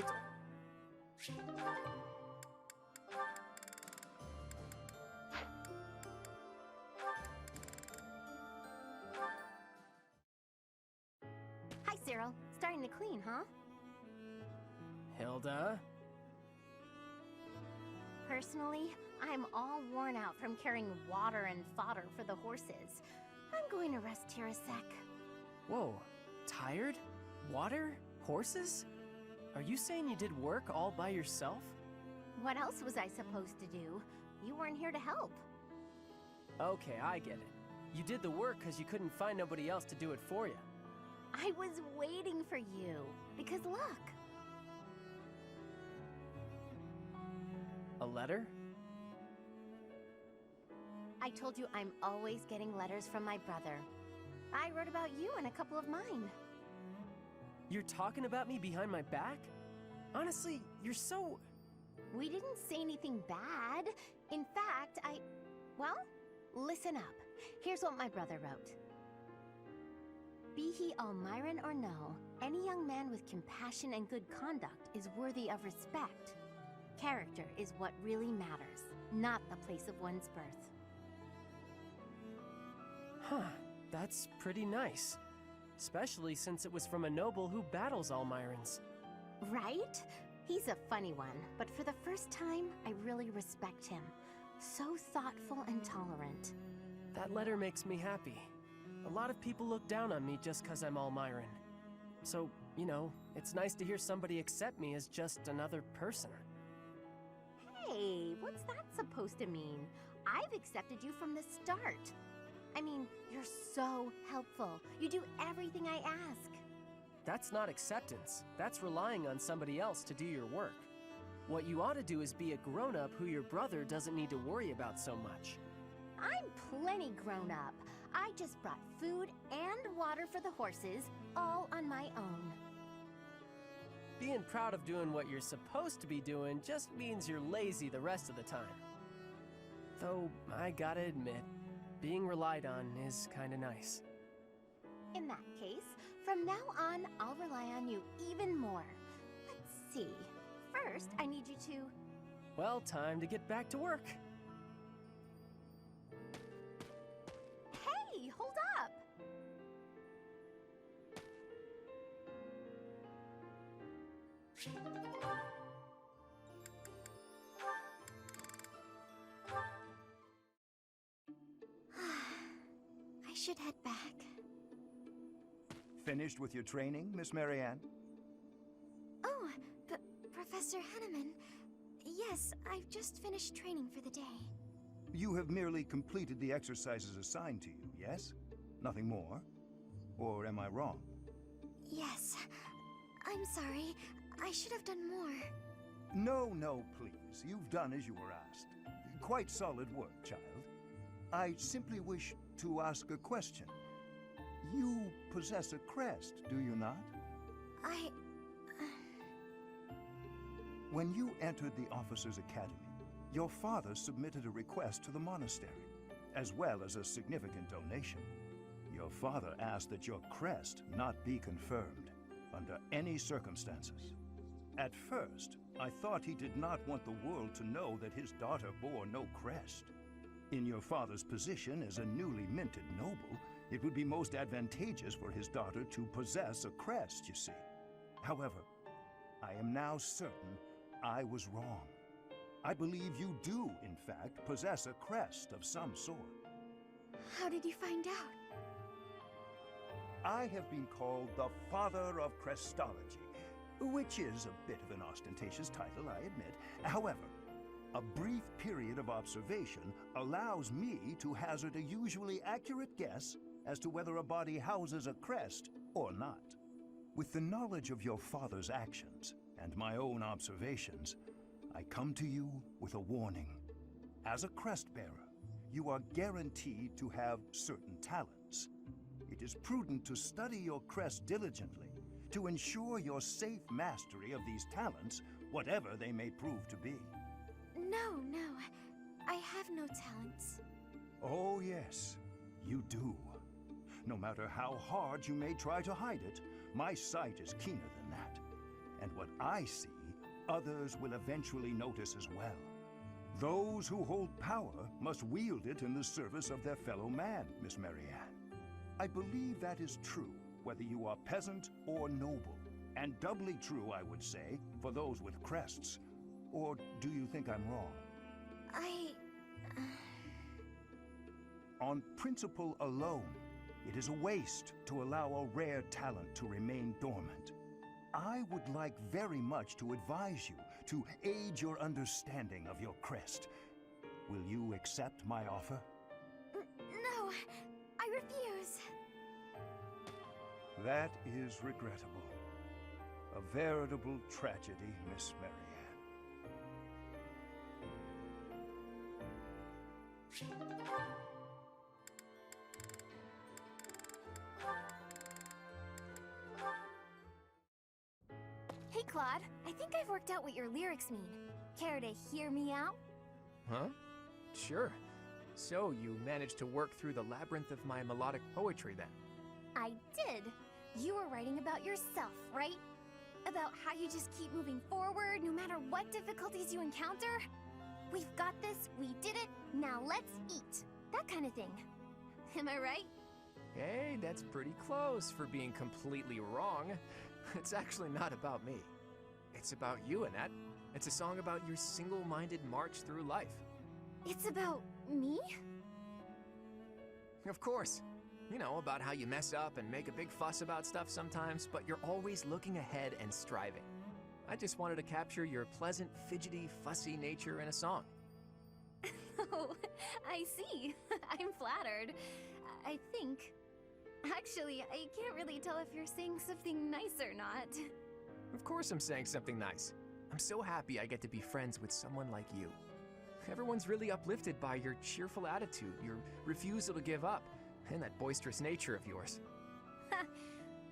别走。Hi, Cyril. Starting to clean, huh? Hilda? Personally, I'm all worn out from carrying water and fodder for the horses. I'm going to rest here a sec. Whoa, tired? Water? Horses? Are you saying you did work all by yourself? What else was I supposed to do? You weren't here to help. Okay, I get it. You did the work because you couldn't find nobody else to do it for you. I was waiting for you. Because look. A letter? I told you I'm always getting letters from my brother. I wrote about you in a couple of mine. You're talking about me behind my back? Honestly, you're so... We didn't say anything bad. In fact, well, listen up. Here's what my brother wrote. Be he Almiran or no, any young man with compassion and good conduct is worthy of respect. Character is what really matters, not the place of one's birth. Huh, that's pretty nice. Especially since it was from a noble who battles Almirans. Right? He's a funny one, but for the first time, I really respect him. So thoughtful and tolerant. That letter makes me happy. A lot of people look down on me just because I'm Almiran. So, you know, it's nice to hear somebody accept me as just another person. Hey, what's that supposed to mean? I've accepted you from the start. I mean, you're so helpful. You do everything I ask. That's not acceptance. That's relying on somebody else to do your work. What you ought to do is be a grown-up who your brother doesn't need to worry about so much. I'm plenty grown up. I just brought food and water for the horses, all on my own. Being proud of doing what you're supposed to be doing just means you're lazy the rest of the time. Though, I gotta admit, being relied on is kinda nice. In that case, from now on, I'll rely on you even more. Let's see. First, I need you to... Well, time to get back to work. Hey, hold up! I should head back. Finished with your training, Miss Marianne? Oh, Professor Henneman. Yes, I've just finished training for the day. You have merely completed the exercises assigned to you, yes? Nothing more? Or am I wrong? Yes. I'm sorry. I should have done more. No, please. You've done as you were asked. Quite solid work, child. I simply wish to ask a question. You possess a crest, do you not? When you entered the Officers' Academy, your father submitted a request to the monastery, as well as a significant donation. Your father asked that your crest not be confirmed, under any circumstances. At first, I thought he did not want the world to know that his daughter bore no crest. In your father's position as a newly minted noble, it would be most advantageous for his daughter to possess a crest, you see. However, I am now certain I was wrong. I believe you do, in fact, possess a crest of some sort. How did you find out? I have been called the Father of Crestology, which is a bit of an ostentatious title, I admit. However, a brief period of observation allows me to hazard a usually accurate guess as to whether a body houses a crest or not. With the knowledge of your father's actions and my own observations, I come to you with a warning. As a crest bearer, you are guaranteed to have certain talents. It is prudent to study your crest diligently to ensure your safe mastery of these talents, whatever they may prove to be. No. I have no talents. Oh yes, you do. No matter how hard you may try to hide it, my sight is keener than that. And what I see, others will eventually notice as well. Those who hold power must wield it in the service of their fellow man, Miss Marianne. I believe that is true, whether you are peasant or noble. And doubly true, I would say, for those with crests. Or do you think I'm wrong? On principle alone, it is a waste to allow a rare talent to remain dormant. I would like very much to advise you to aid your understanding of your crest. Will you accept my offer? No, I refuse. That is regrettable. A veritable tragedy, Miss Marianne. Hey, Claude. I think I've worked out what your lyrics mean. Care to hear me out? Huh? Sure. So you managed to work through the labyrinth of my melodic poetry then? I did. You were writing about yourself, right? About how you just keep moving forward no matter what difficulties you encounter? We've got this, we did it, now let's eat. That kind of thing. Am I right? Hey, that's pretty close for being completely wrong. It's actually not about me. It's about you, Annette. It's a song about your single-minded march through life. It's about me? Of course. You know, about how you mess up and make a big fuss about stuff sometimes, but you're always looking ahead and striving. I just wanted to capture your pleasant, fidgety, fussy nature in a song. Oh, I see. I'm flattered. I think. Actually, I can't really tell if you're saying something nice or not. Of course I'm saying something nice. I'm so happy I get to be friends with someone like you. Everyone's really uplifted by your cheerful attitude, your refusal to give up, and that boisterous nature of yours.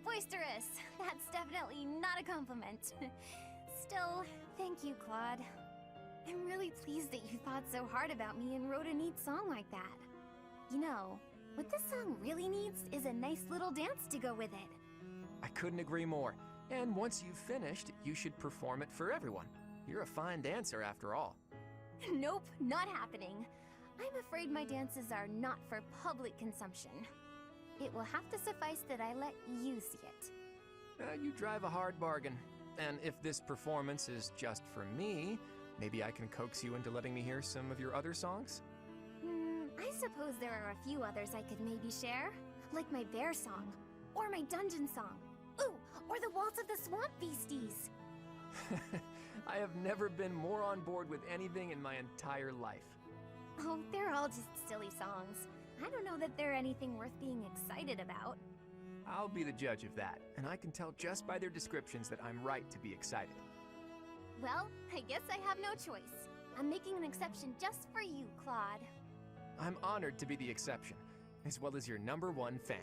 Boisterous. That's definitely not a compliment. Still, thank you, Claude. I'm really pleased that you thought so hard about me and wrote a neat song like that. You know, what this song really needs is a nice little dance to go with it. I couldn't agree more. And once you've finished, you should perform it for everyone. You're a fine dancer after all. Nope, not happening. I'm afraid my dances are not for public consumption. It will have to suffice that I let you see it. You drive a hard bargain. And if this performance is just for me, maybe I can coax you into letting me hear some of your other songs? I suppose there are a few others I could maybe share. Like my bear song, or my dungeon song. Ooh, or the Waltz of the Swamp Beasties. I have never been more on board with anything in my entire life. Oh, they're all just silly songs. I don't know that they're anything worth being excited about. I'll be the judge of that, and I can tell just by their descriptions that I'm right to be excited. Well, I guess I have no choice. I'm making an exception just for you, Claude. I'm honored to be the exception, as well as your #1 fan.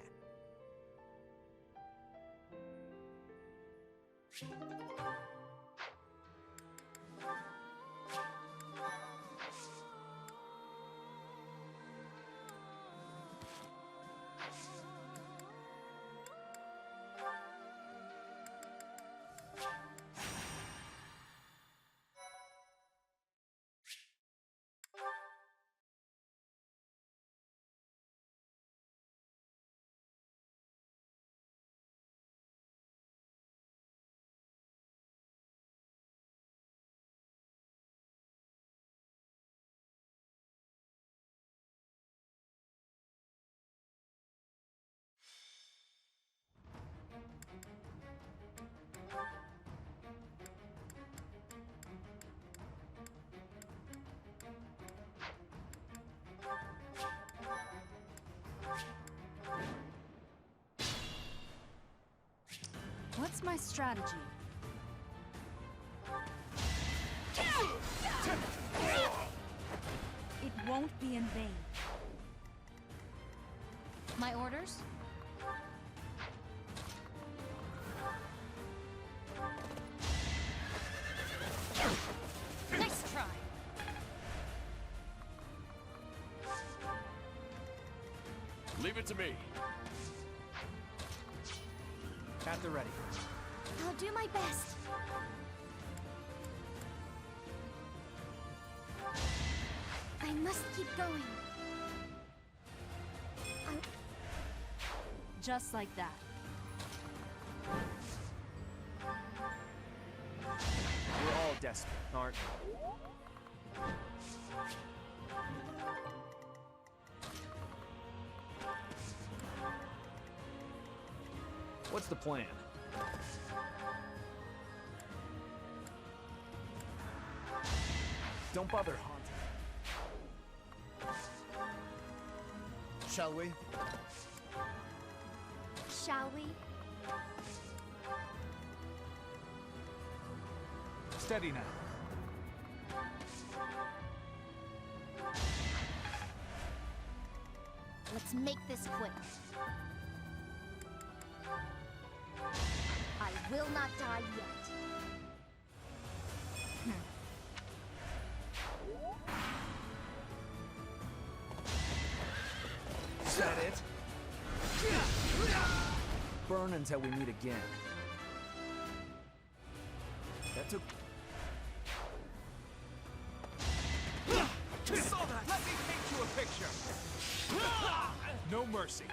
What's my strategy? It won't be in vain. My orders? Nice try. Leave it to me. At the ready. I'll do my best. must keep going. Just like that. We're all desperate, aren't we? What's the plan? Don't bother haunting. Shall we? Shall we? Steady now. Let's make this quick. I will not die yet. Is that it? Burn until we meet again. That took... Saw that! Let me paint you a picture! No mercy.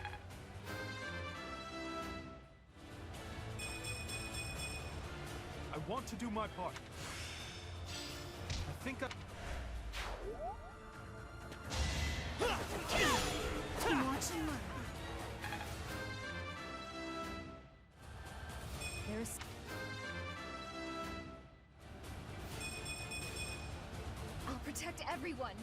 I want to do my part. I think I... Watch and learn. There's... I'll protect everyone.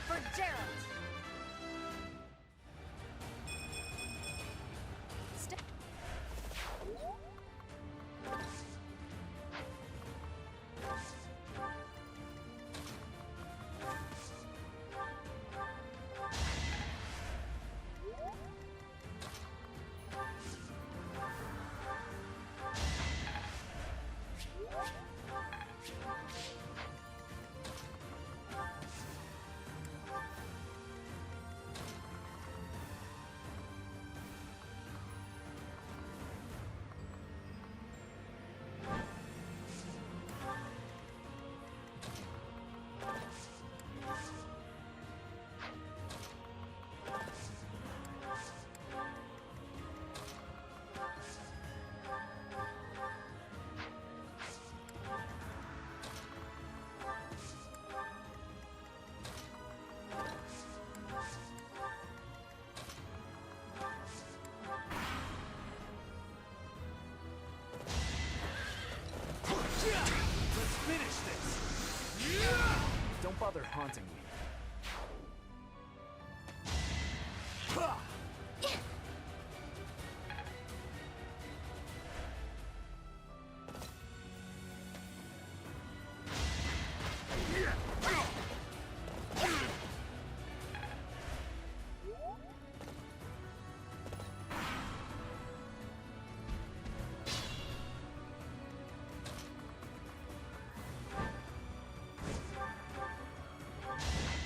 For Gerald. Let's finish this! Don't bother haunting me.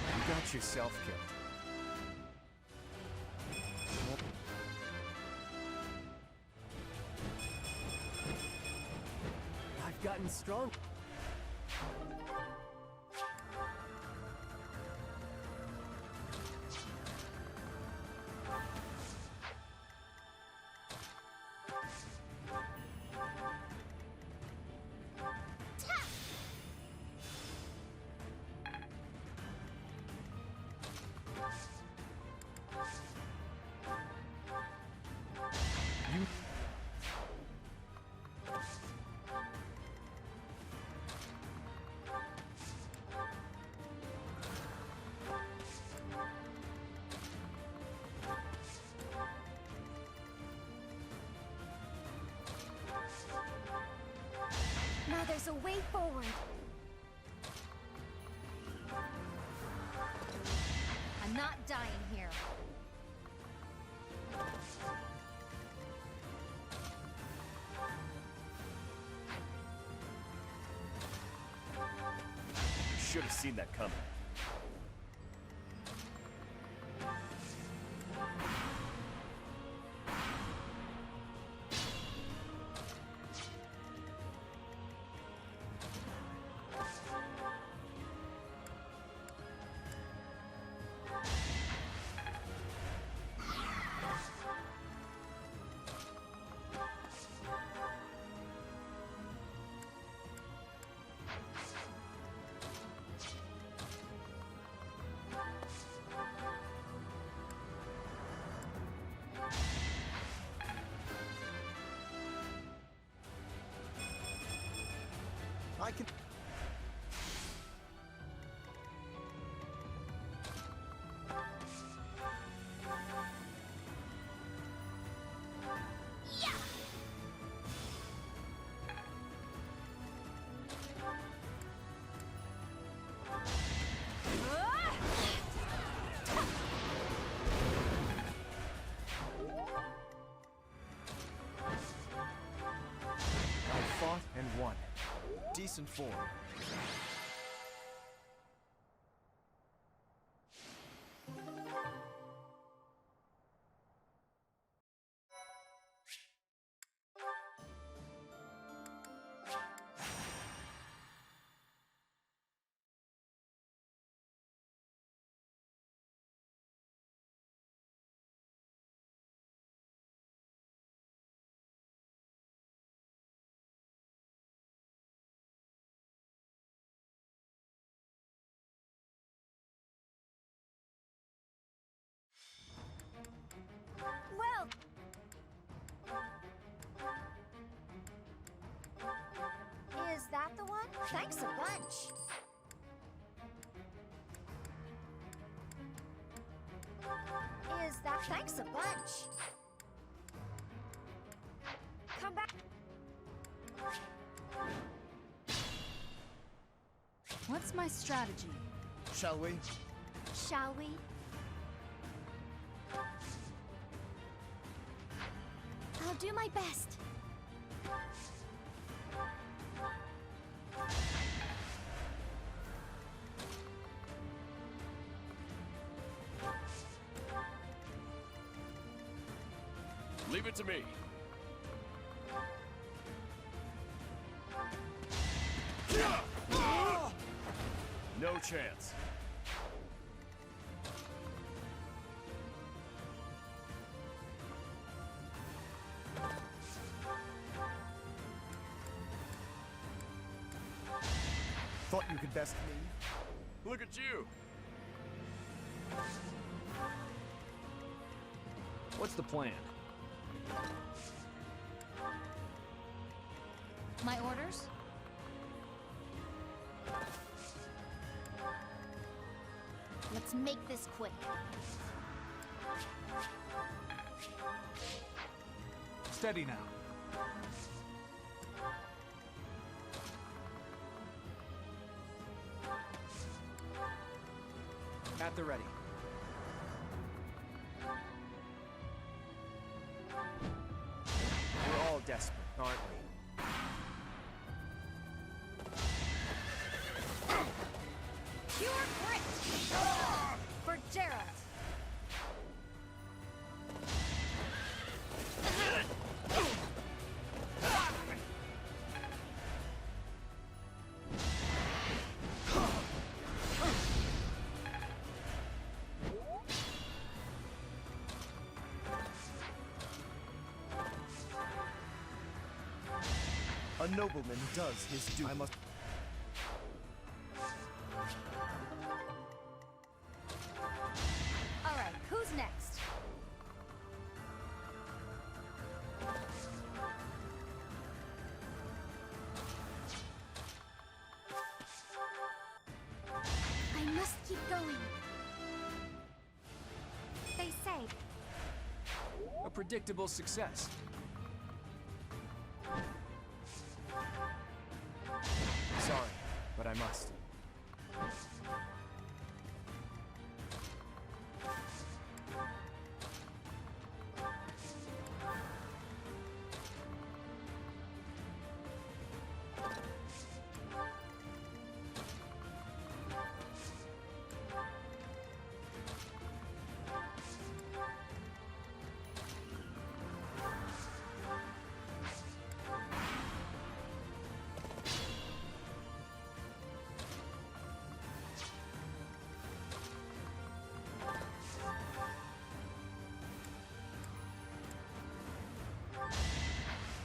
You got yourself killed. I've gotten strong. Now there's a way forward. I'm not dying here. You should have seen that coming. I can... I fought and won. Decent form. Well, is that the one? Thanks a bunch. Is that thanks a bunch? Come back. What's my strategy? Shall we? Shall we? I'll do my best. Leave it to me. No chance. Thought you could best me? Look at you. What's the plan? My orders? Let's make this quick. Steady now. At the ready. We're all desperate, aren't we? Pure grit! For Gerald! A nobleman does his duty. I must... Alright, who's next? I must keep going. They say. A predictable success. Sorry, but I must.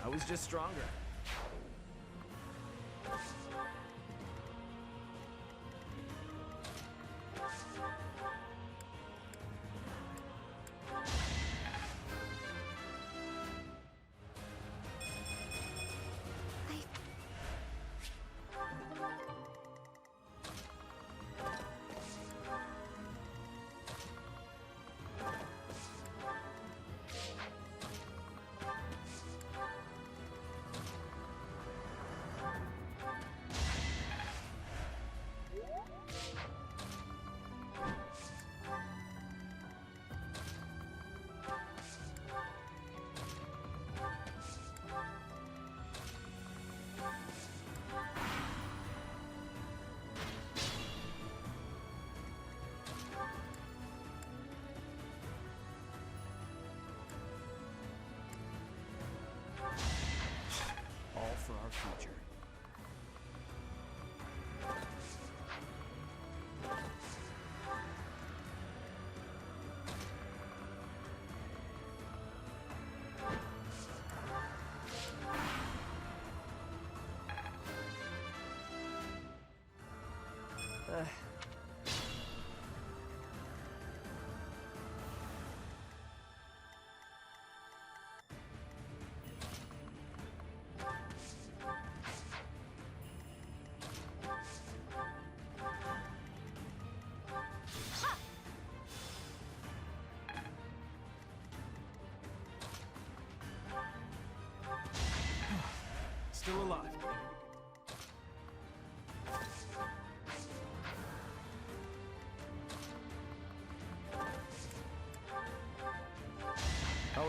I was just stronger.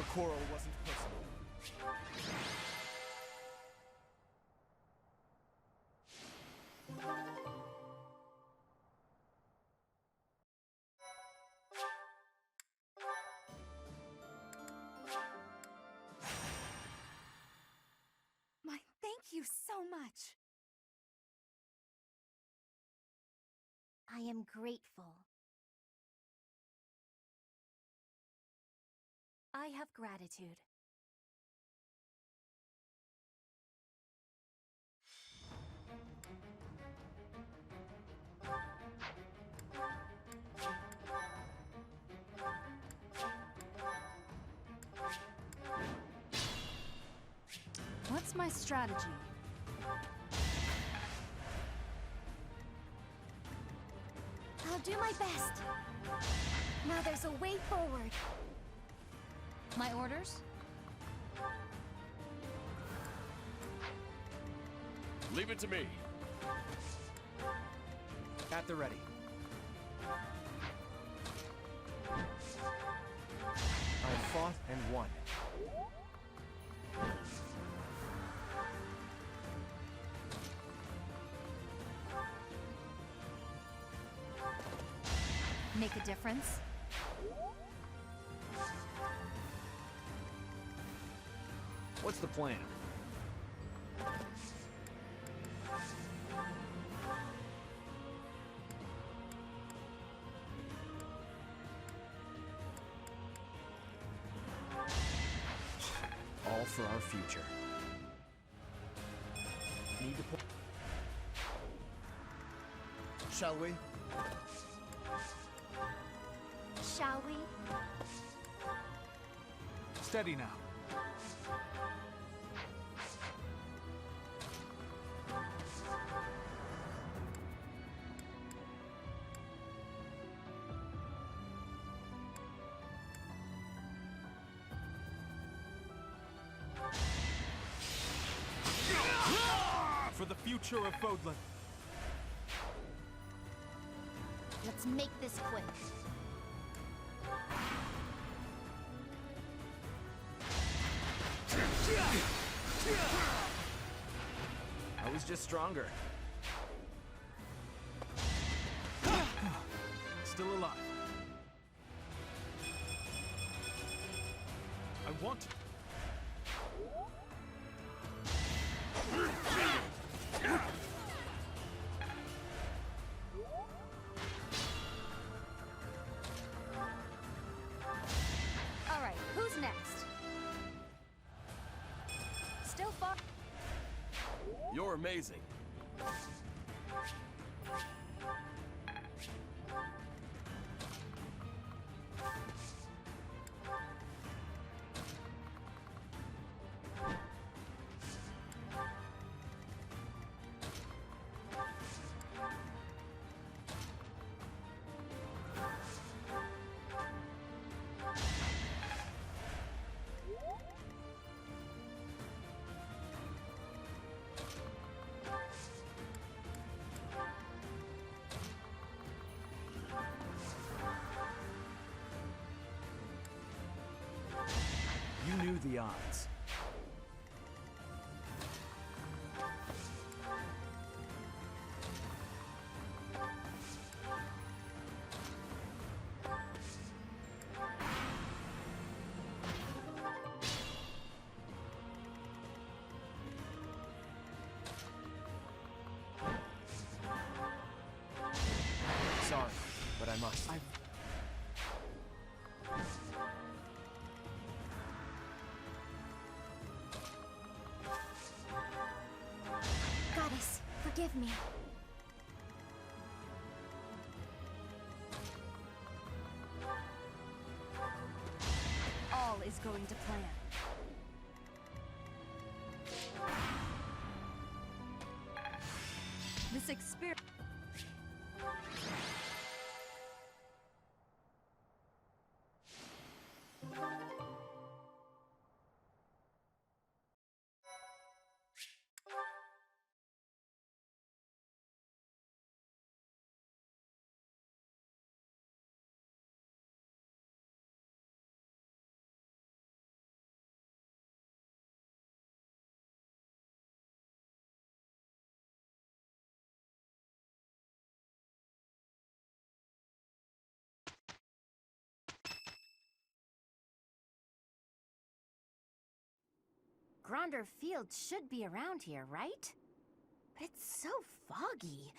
Our quarrel wasn't personal. Thank you so much. I am grateful. I have gratitude. What's my strategy? I'll do my best. Now there's a way forward. My orders? Leave it to me. At the ready. I fought and won. Make a difference? What's the plan? All for our future. Need to pull. Shall we? Shall we? Steady now. For the future of Bodland. Let's make this quick. I was just stronger. Still alive. I want to. All right, who's next? Still far. You're amazing. You knew the odds. Sorry, but I must. Goddess, forgive me. All is going to plan. This experience... Gronder Field should be around here, right? But it's so foggy.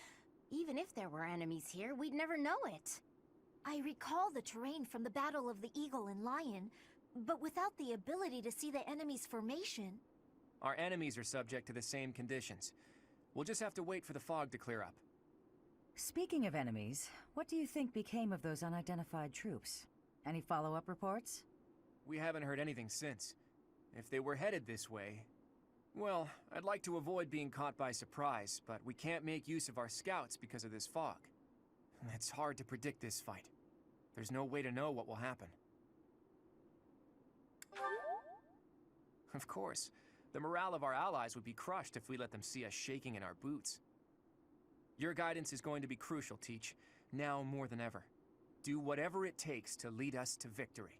Even if there were enemies here, we'd never know it. I recall the terrain from the Battle of the Eagle and Lion, but without the ability to see the enemy's formation. Our enemies are subject to the same conditions. We'll just have to wait for the fog to clear up. Speaking of enemies, what do you think became of those unidentified troops? Any follow-up reports? We haven't heard anything since. If they were headed this way... Well, I'd like to avoid being caught by surprise, but we can't make use of our scouts because of this fog. It's hard to predict this fight. There's no way to know what will happen. Of course, the morale of our allies would be crushed if we let them see us shaking in our boots. Your guidance is going to be crucial, Teach, now more than ever. Do whatever it takes to lead us to victory.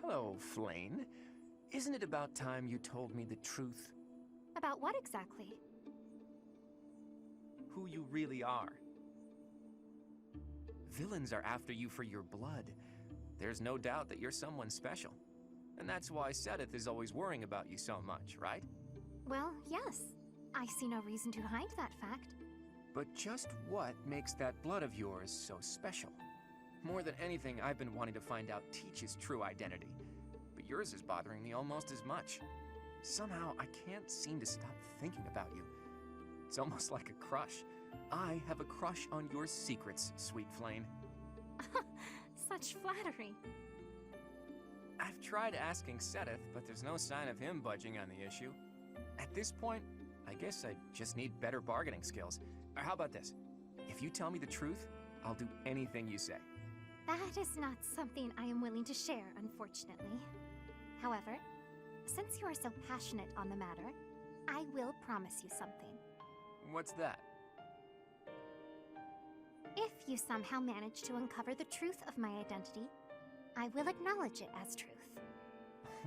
Hello, Flane. Isn't it about time you told me the truth? About what exactly? Who you really are. Villains are after you for your blood. There's no doubt that you're someone special. And that's why Sedith is always worrying about you so much, right? Well, yes. I see no reason to hide that fact. But just what makes that blood of yours so special? More than anything, I've been wanting to find out Teach's true identity. But yours is bothering me almost as much. Somehow, I can't seem to stop thinking about you. It's almost like a crush. I have a crush on your secrets, sweet Flame. Such flattery. I've tried asking Sedith, but there's no sign of him budging on the issue. At this point, I guess I just need better bargaining skills. Or how about this? If you tell me the truth, I'll do anything you say. That is not something I am willing to share, unfortunately. However, since you are so passionate on the matter, I will promise you something. What's that? If you somehow manage to uncover the truth of my identity, I will acknowledge it as truth.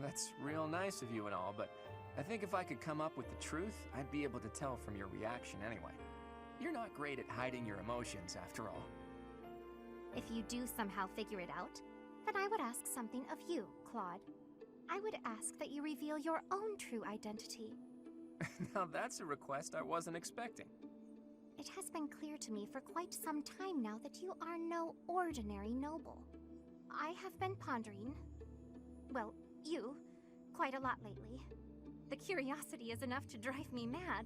That's real nice of you and all, but I think if I could come up with the truth, I'd be able to tell from your reaction anyway. You're not great at hiding your emotions, after all. If you do somehow figure it out, then I would ask something of you, Claude. I would ask that you reveal your own true identity. Now that's a request I wasn't expecting. It has been clear to me for quite some time now that you are no ordinary noble. I have been pondering, well, you, quite a lot lately. The curiosity is enough to drive me mad.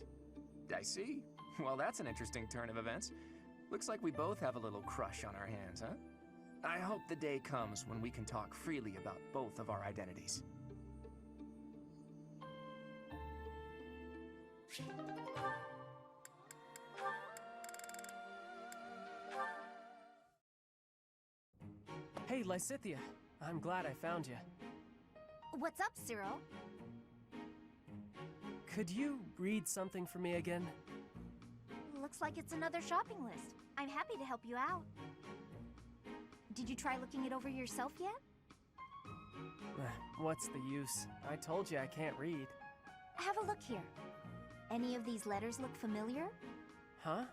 I see. Well, that's an interesting turn of events. Looks like we both have a little crush on our hands, huh? I hope the day comes when we can talk freely about both of our identities. Hey, Lysithea. I'm glad I found you. What's up, Cyril? Could you read something for me again? Looks like it's another shopping list. I'm happy to help you out. Did you try looking it over yourself yet? What's the use? I told you I can't read. Have a look here. Any of these letters look familiar? Huh?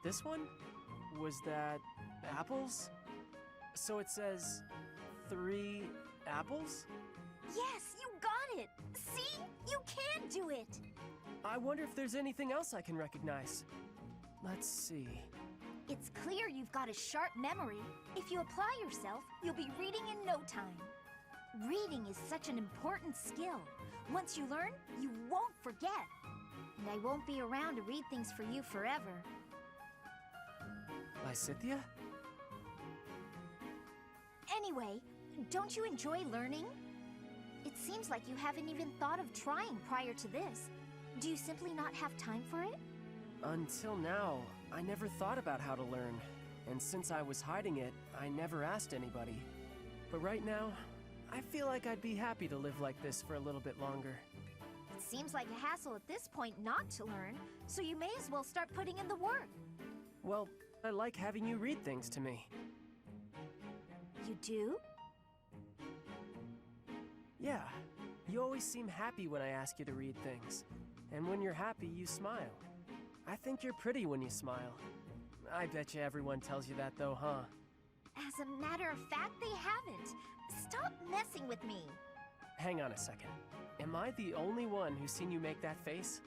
This one? Was that apples? So it says 3 apples? Yes, you got it! See? You can do it! I wonder if there's anything else I can recognize. Let's see. It's clear you've got a sharp memory. If you apply yourself, you'll be reading in no time. Reading is such an important skill. Once you learn, you won't forget. And I won't be around to read things for you forever. Lysithea? Anyway, don't you enjoy learning? It seems like you haven't even thought of trying prior to this. Do you simply not have time for it? Until now, I never thought about how to learn. And since I was hiding it, I never asked anybody. But right now, I feel like I'd be happy to live like this for a little bit longer. It seems like a hassle at this point not to learn, so you may as well start putting in the work. Well, I like having you read things to me. You do? Yeah, you always seem happy when I ask you to read things. And when you're happy, you smile. I think you're pretty when you smile. I bet you everyone tells you that though, huh? As a matter of fact, they haven't. Stop messing with me. Hang on a second. Am I the only one who's seen you make that face?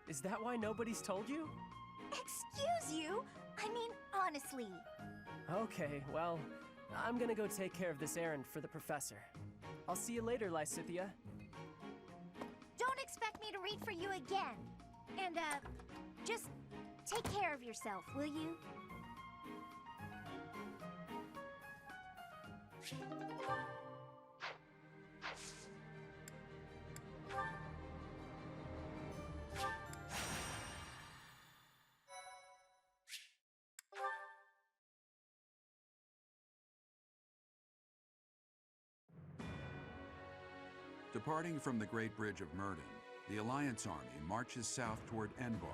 Is that why nobody's told you? Excuse you? I mean, honestly. Okay, well, I'm gonna go take care of this errand for the professor. I'll see you later, Lysithea. Don't expect me to read for you again. And, just take care of yourself, will you? Departing from the Great Bridge of Myrden, the Alliance Army marches south toward Enbar,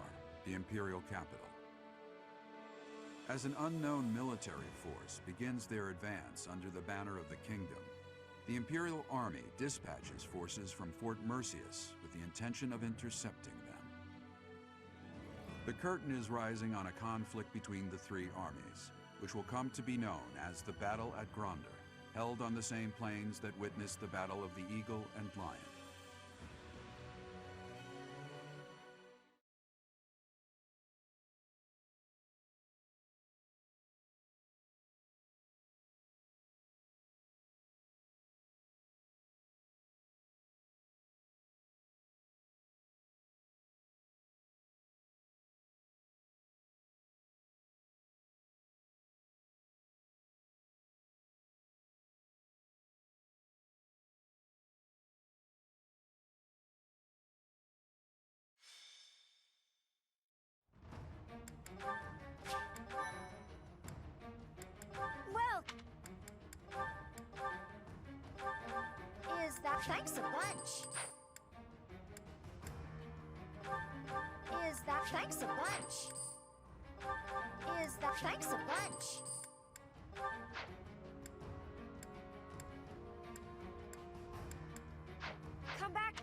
the Imperial capital. As an unknown military force begins their advance under the banner of the Kingdom, the Imperial Army dispatches forces from Fort Mercius with the intention of intercepting them. The curtain is rising on a conflict between the three armies, which will come to be known as the Battle at Gronder, held on the same plains that witnessed the Battle of the Eagle and Lion. Well, thanks a bunch. Thanks a bunch. Thanks a bunch. Come back.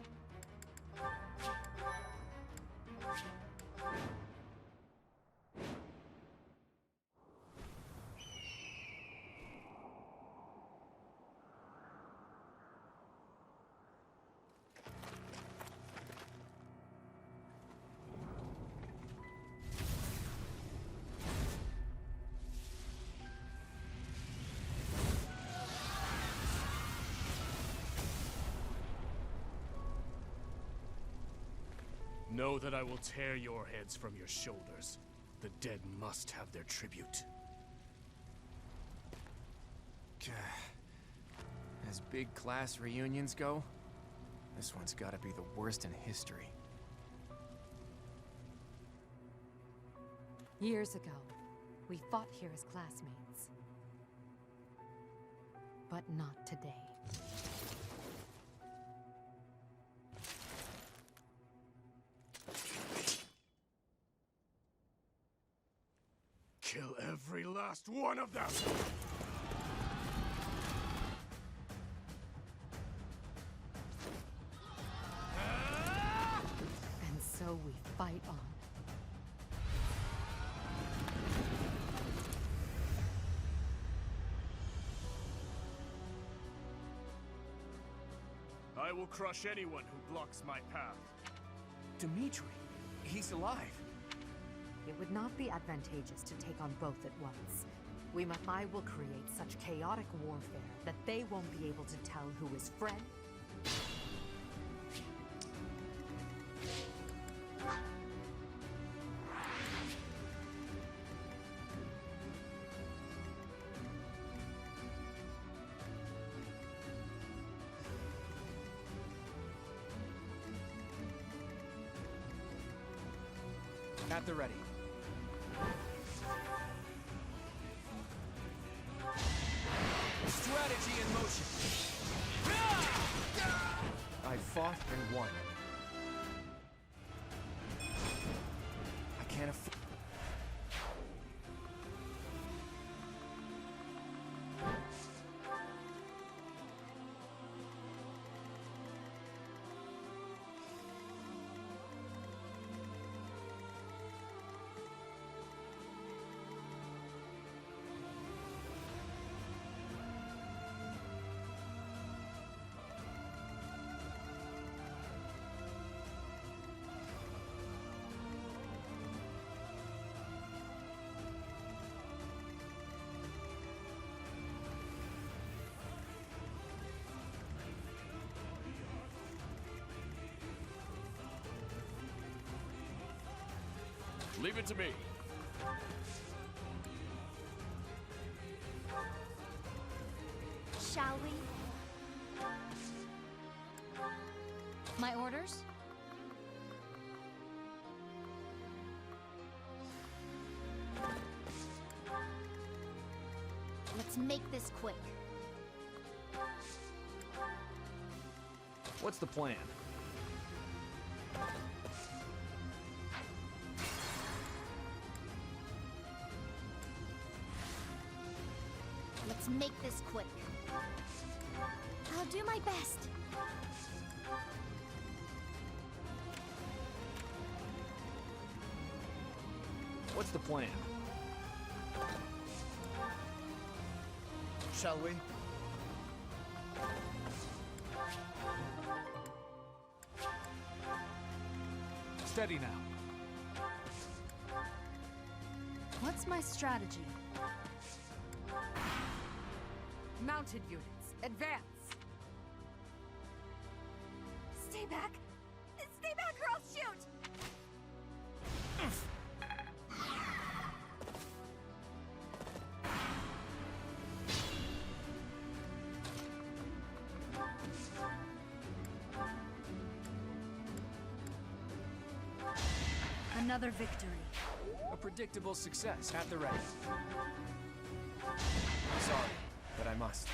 Know that I will tear your heads from your shoulders. The dead must have their tribute. As big class reunions go, this one's gotta be the worst in history. Years ago, we fought here as classmates. But not today. Kill every last one of them! And so we fight on. I will crush anyone who blocks my path. Dimitri, he's alive. It would not be advantageous to take on both at once. I will create such chaotic warfare that they won't be able to tell who is friend at the ready. Strategy in motion. I fought and won. I can't afford. Leave it to me. Shall we? My orders? Let's make this quick. What's the plan? Let's make this quick. I'll do my best. What's the plan? Shall we? Steady now. What's my strategy? Mounted units, advance! Stay back! Stay back or I'll shoot! Another victory. A predictable success at the ready. Sorry, but I must.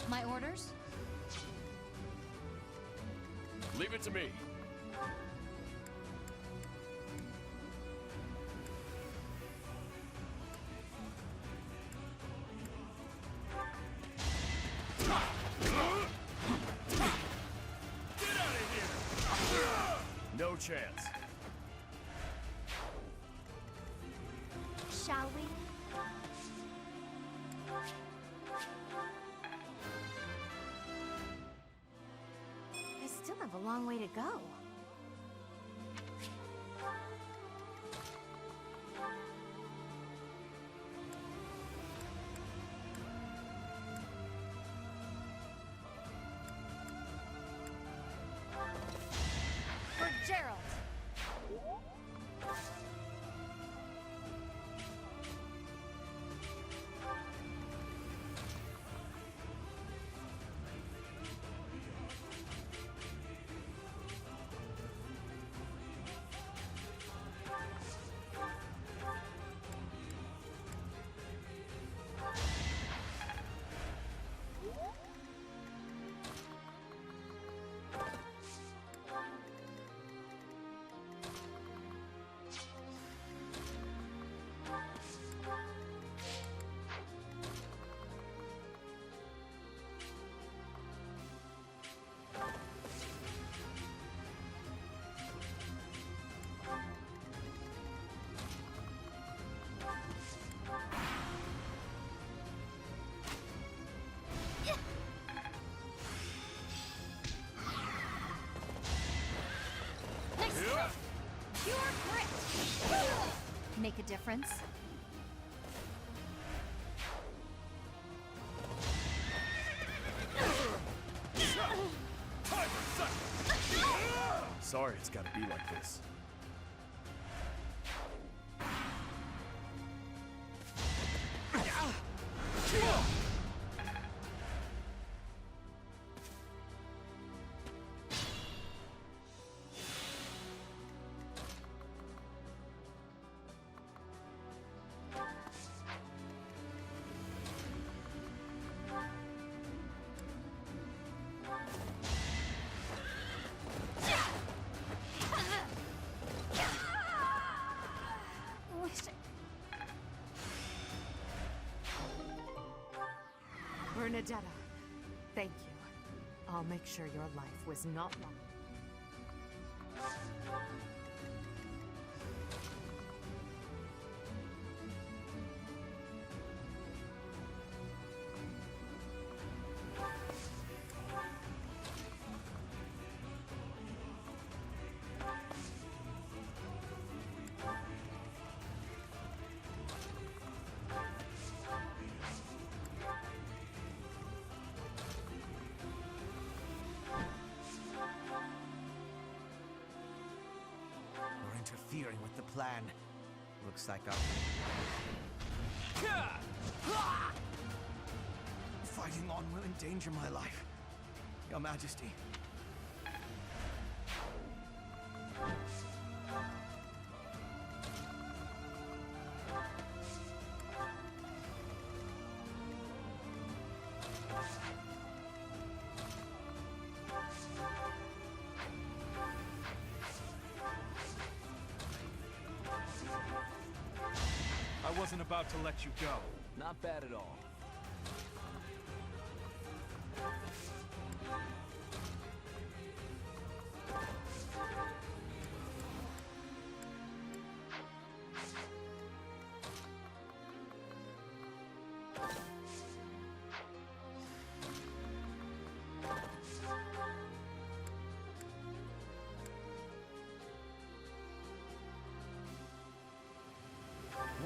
My orders? Leave it to me. No chance. Shall we? I still have a long way to go. For Gerald! Pure grit! Make a difference? Sorry it's gotta be like this. Bernadetta, thank you. I'll make sure your life was not lost. Interfering with the plan. Looks like I'm fighting on will endanger my life, Your Majesty. I wasn't about to let you go. Not bad at all.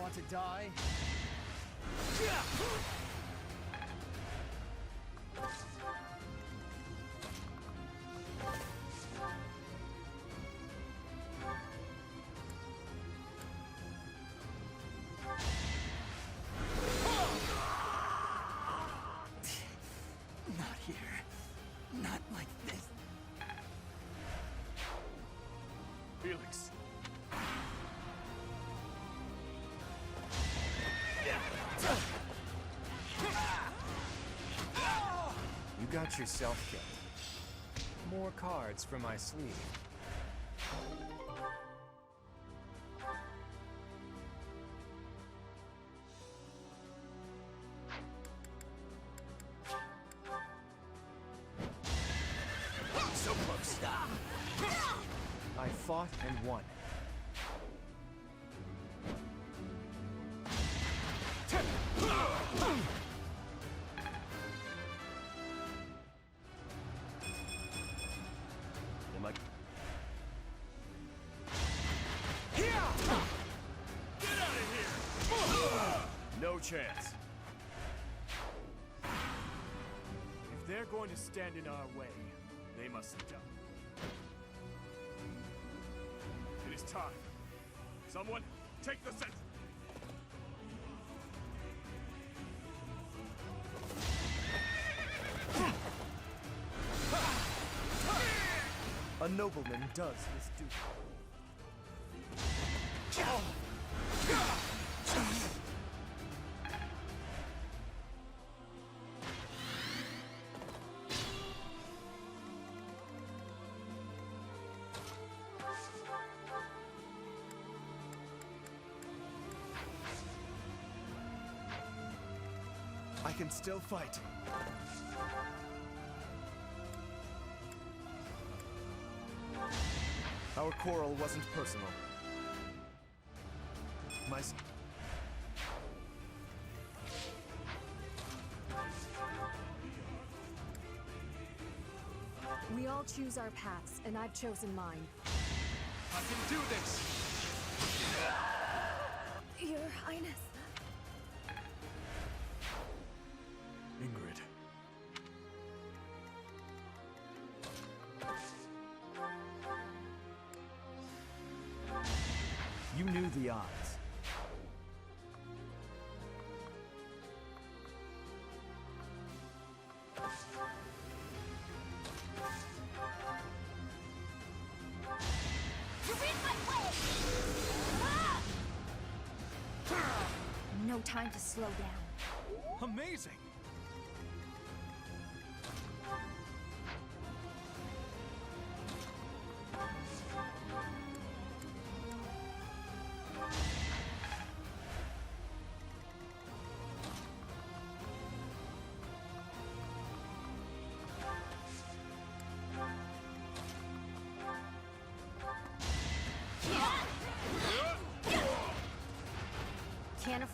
Want to die? Not here. Not like this. Felix. You got yourself killed. More cards from my sleeve. So close. I fought and won. Am I... Get out of here! No chance. If they're going to stand in our way, they must die. It is time. Someone, take the sentry. A nobleman does his duty. I can still fight. Our quarrel wasn't personal. We all choose our paths, and I've chosen mine. I can do this! Your Highness. Ingrid. You knew the odds. No time to slow down. Amazing!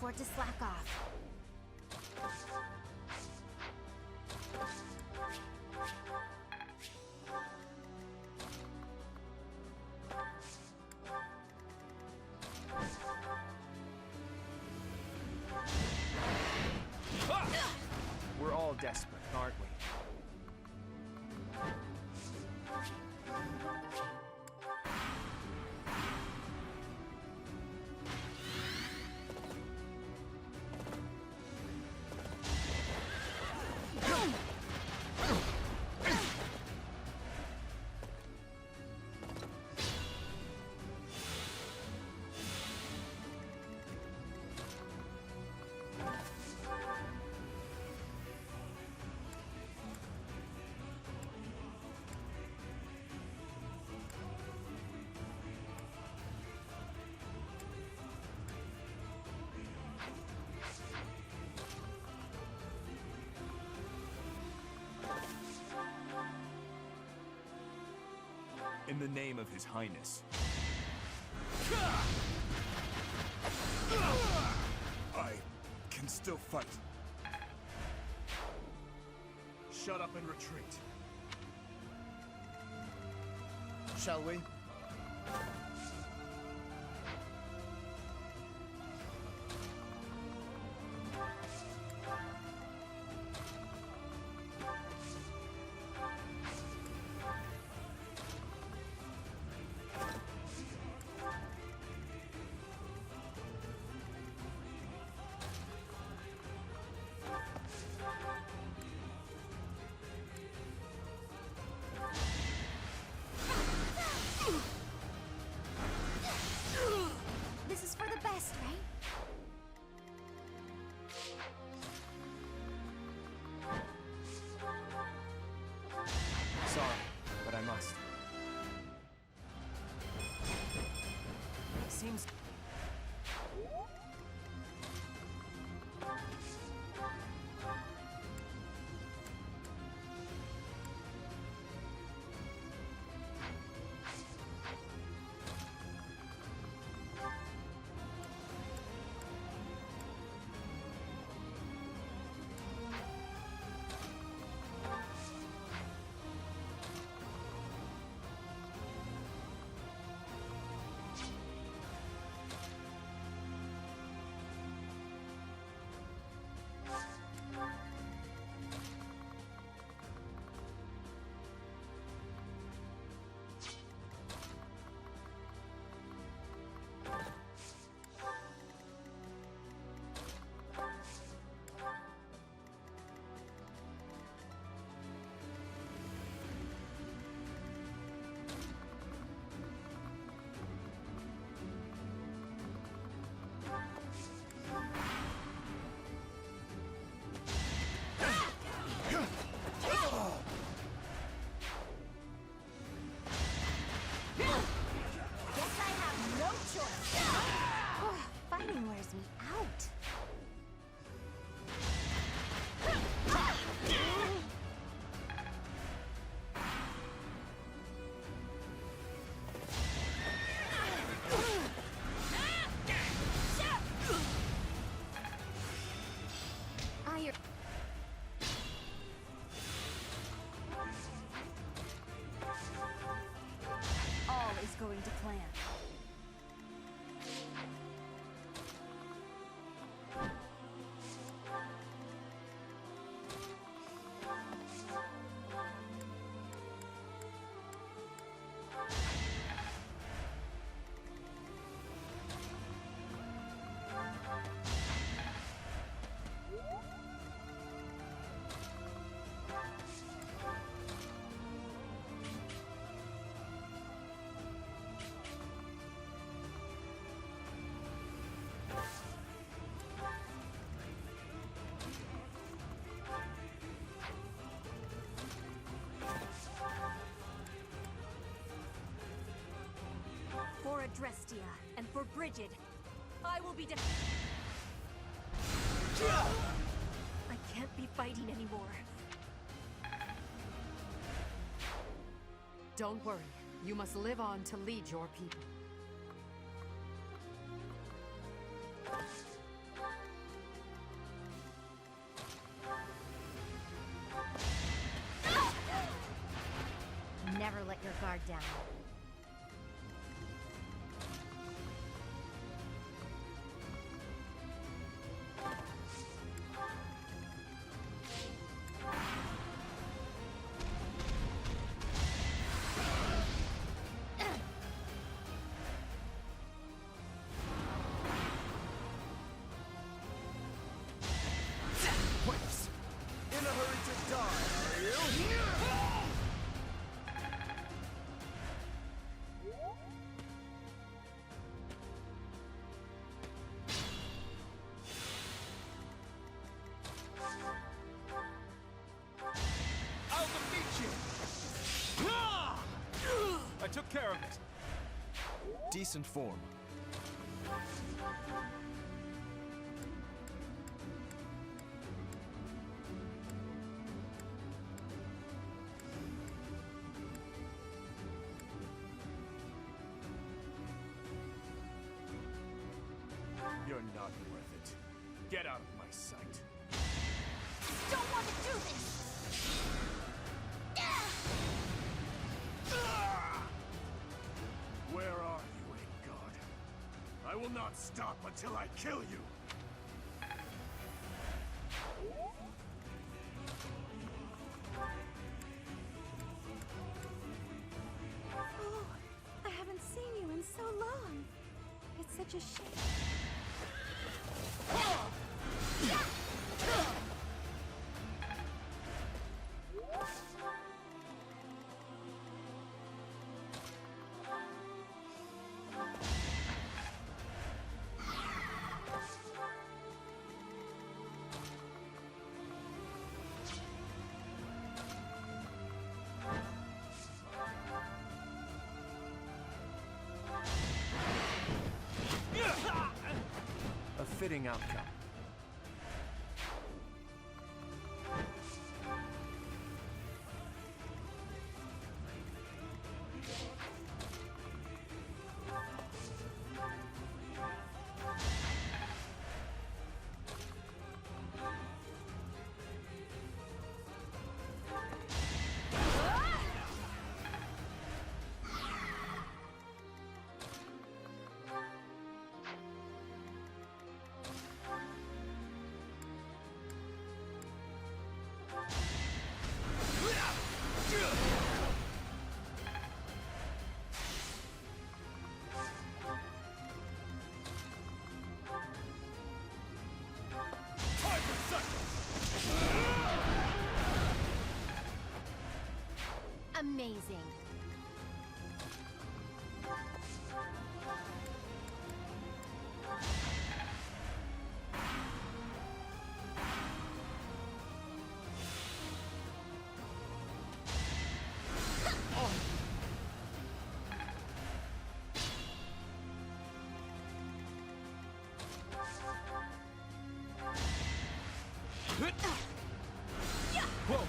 afford to slack off. We're all desperate, aren't we? In the name of His Highness. I can still fight. Shut up and retreat. Shall we? This is for the best, right? Sorry, but I must. Seems... Fighting wears me out. All is going to plan. For Adrestia and for Brigid, I will be I can't be fighting anymore. Don't worry. You must live on to lead your people. your guard down. In a hurry to die, are you? I'll defeat you! I took care of it. Decent form. You're not worth it. Get out of my sight. Don't want to do this! Where are you, Ingod? I will not stop until I kill you! Oh, I haven't seen you in so long. It's such a shame. A fitting outcome. Amazing. Whoa!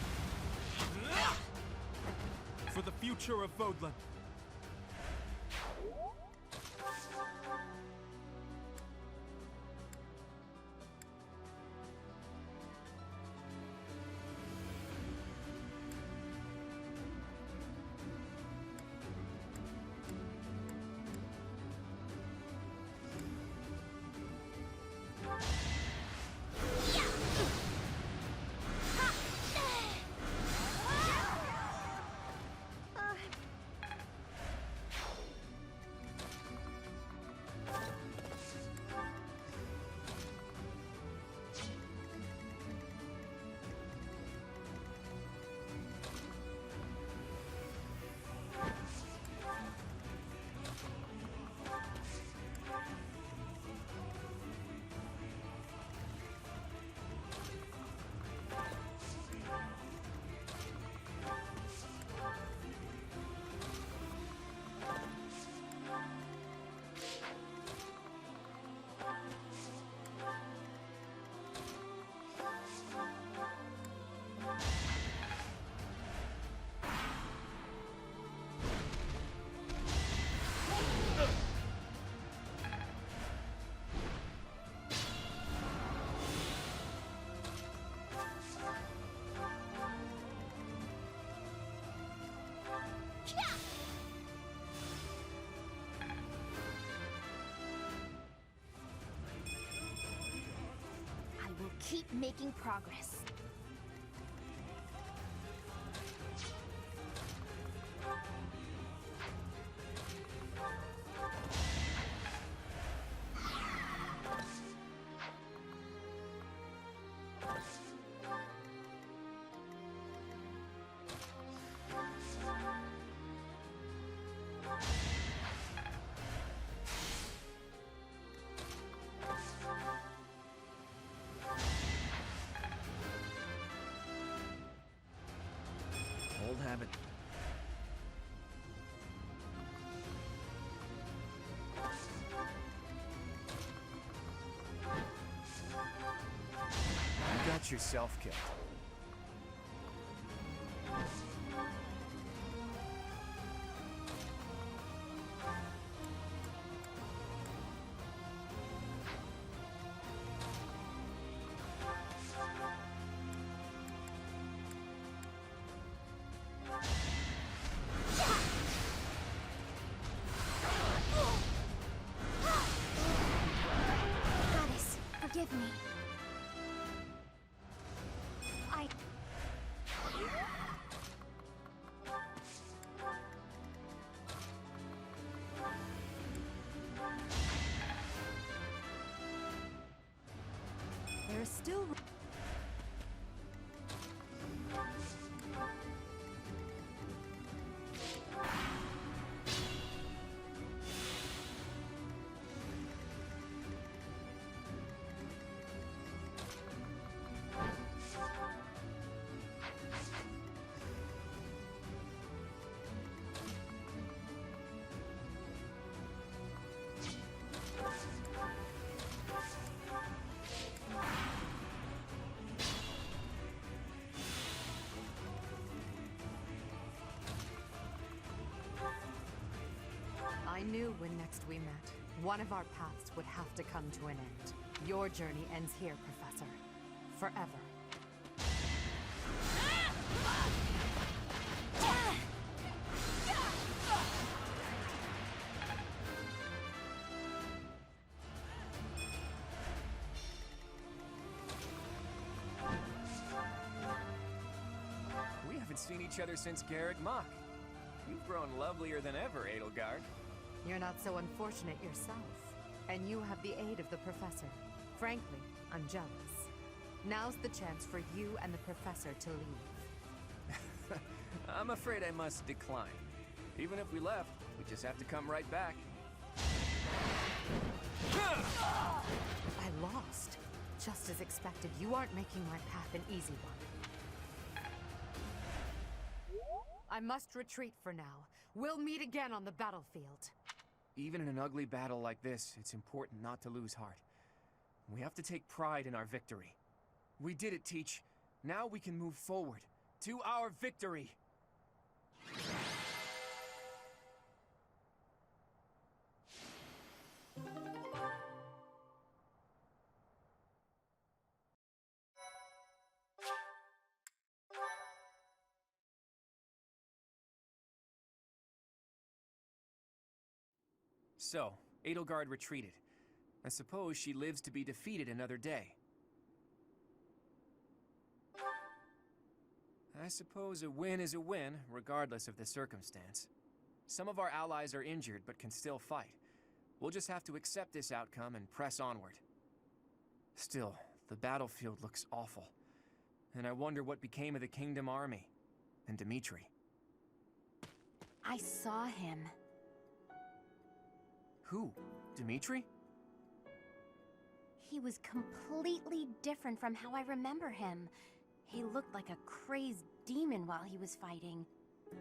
For the future of Vodland. keep making progress. Old habit. You got yourself killed. Goddess, forgive me. There's still... I knew when next we met, one of our paths would have to come to an end. Your journey ends here, Professor. Forever. We haven't seen each other since Garrick Mach. You've grown lovelier than ever, Edelgard. You're not so unfortunate yourself. And you have the aid of the Professor. Frankly, I'm jealous. Now's the chance for you and the Professor to leave. I'm afraid I must decline. Even if we left, we just have to come right back. I lost. Just as expected, you aren't making my path an easy one. I must retreat for now. We'll meet again on the battlefield. Even in an ugly battle like this, it's important not to lose heart. We have to take pride in our victory. We did it, Teach. Now we can move forward to our victory. So, Edelgard retreated. I suppose she lives to be defeated another day. I suppose a win is a win, regardless of the circumstance. Some of our allies are injured, but can still fight. We'll just have to accept this outcome and press onward. Still, the battlefield looks awful. And I wonder what became of the Kingdom Army and Dimitri. I saw him. Who? Dimitri? He was completely different from how I remember him. He looked like a crazed demon while he was fighting.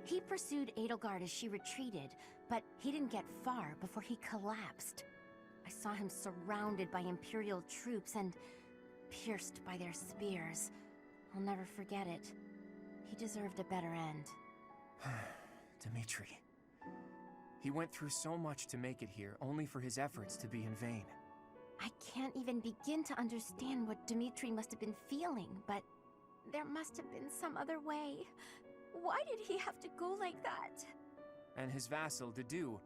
He pursued Edelgard as she retreated, but he didn't get far before he collapsed. I saw him surrounded by Imperial troops and pierced by their spears. I'll never forget it. He deserved a better end. Dimitri. He went through so much to make it here, only for his efforts to be in vain. I can't even begin to understand what Dimitri must have been feeling, but there must have been some other way. Why did he have to go like that? And his vassal, Dedu.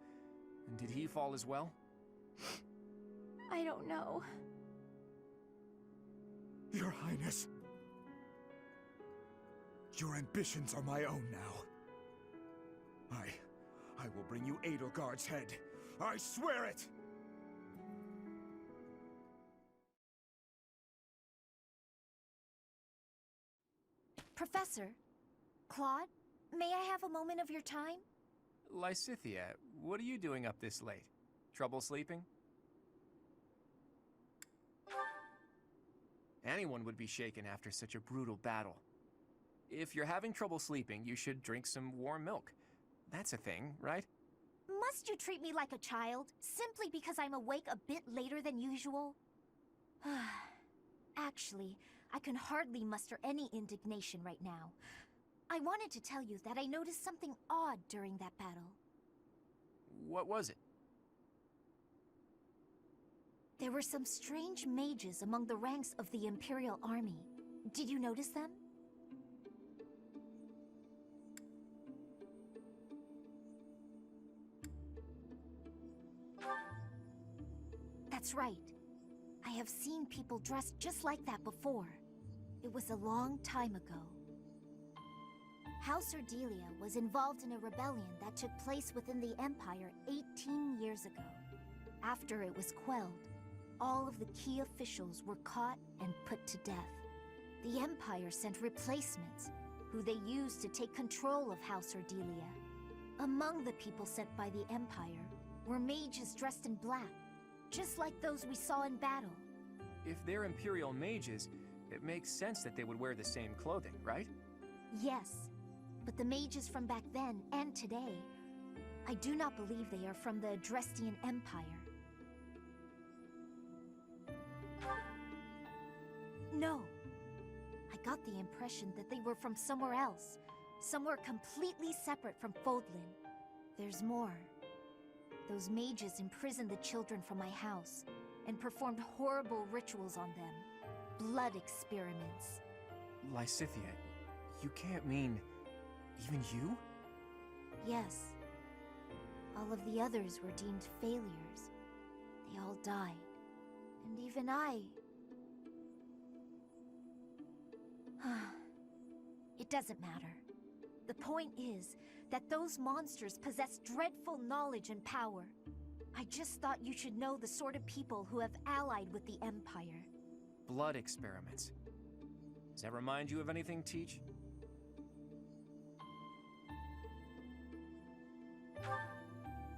And did he fall as well? I don't know. Your Highness. Your ambitions are my own now. I will bring you Edelgard's head. I swear it! Professor, Claude, may I have a moment of your time? Lysithea, what are you doing up this late? Trouble sleeping? Anyone would be shaken after such a brutal battle. If you're having trouble sleeping, you should drink some warm milk. That's a thing, right? Must you treat me like a child, simply because I'm awake a bit later than usual? Actually, I can hardly muster any indignation right now. I wanted to tell you that I noticed something odd during that battle. What was it? There were some strange mages among the ranks of the Imperial Army. Did you notice them? That's right. I have seen people dressed just like that before. It was a long time ago. House Ardelia was involved in a rebellion that took place within the Empire 18 years ago. After it was quelled, all of the key officials were caught and put to death. The Empire sent replacements, who they used to take control of House Ardelia. Among the people sent by the Empire were mages dressed in black, just like those we saw in battle. If they're Imperial mages, it makes sense that they would wear the same clothing, right? Yes, but the mages from back then and today, I do not believe they are from the Adrestian Empire. No. I got the impression that they were from somewhere else. Somewhere completely separate from Fodlan. There's more. Those mages imprisoned the children from my house and performed horrible rituals on them. Blood experiments. Lysithea, you can't mean... even you? Yes. All of the others were deemed failures. They all died. And even I... It doesn't matter. The point is that those monsters possess dreadful knowledge and power. I just thought you should know the sort of people who have allied with the Empire. Blood experiments. Does that remind you of anything, Teach?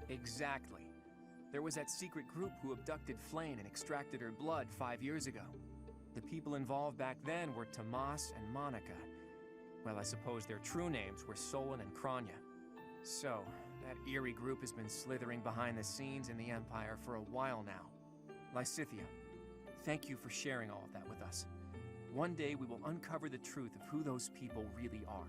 Exactly. There was that secret group who abducted Flayn and extracted her blood 5 years ago. The people involved back then were Tomas and Monica. Well, I suppose their true names were Solon and Kranya. So, that eerie group has been slithering behind the scenes in the Empire for a while now. Lysithea, thank you for sharing all of that with us. One day we will uncover the truth of who those people really are.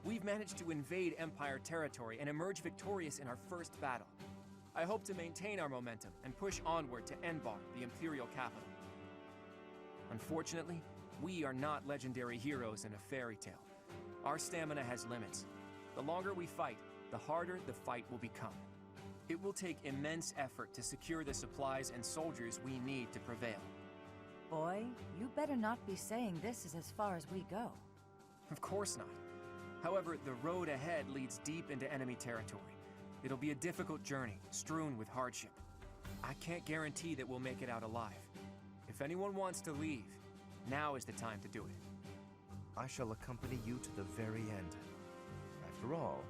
We've managed to invade Empire territory and emerge victorious in our first battle. I hope to maintain our momentum and push onward to Enbar, the Imperial capital. Unfortunately, we are not legendary heroes in a fairy tale. Our stamina has limits. The longer we fight, the harder the fight will become. It will take immense effort to secure the supplies and soldiers we need to prevail. Boy, you better not be saying this is as far as we go. Of course not. However, the road ahead leads deep into enemy territory. It'll be a difficult journey, strewn with hardship. I can't guarantee that we'll make it out alive. If anyone wants to leave, now is the time to do it. I shall accompany you to the very end. After all,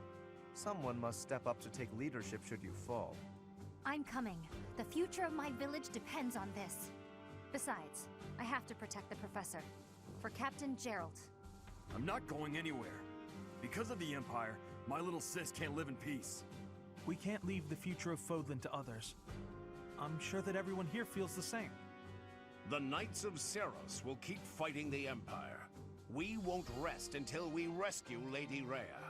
someone must step up to take leadership should you fall. I'm coming. The future of my village depends on this. Besides, I have to protect the professor. For Captain Gerald. I'm not going anywhere. Because of the Empire, my little sis can't live in peace. We can't leave the future of Fodlan to others. I'm sure that everyone here feels the same. The Knights of Seros will keep fighting the Empire. We won't rest until we rescue Lady Rhea.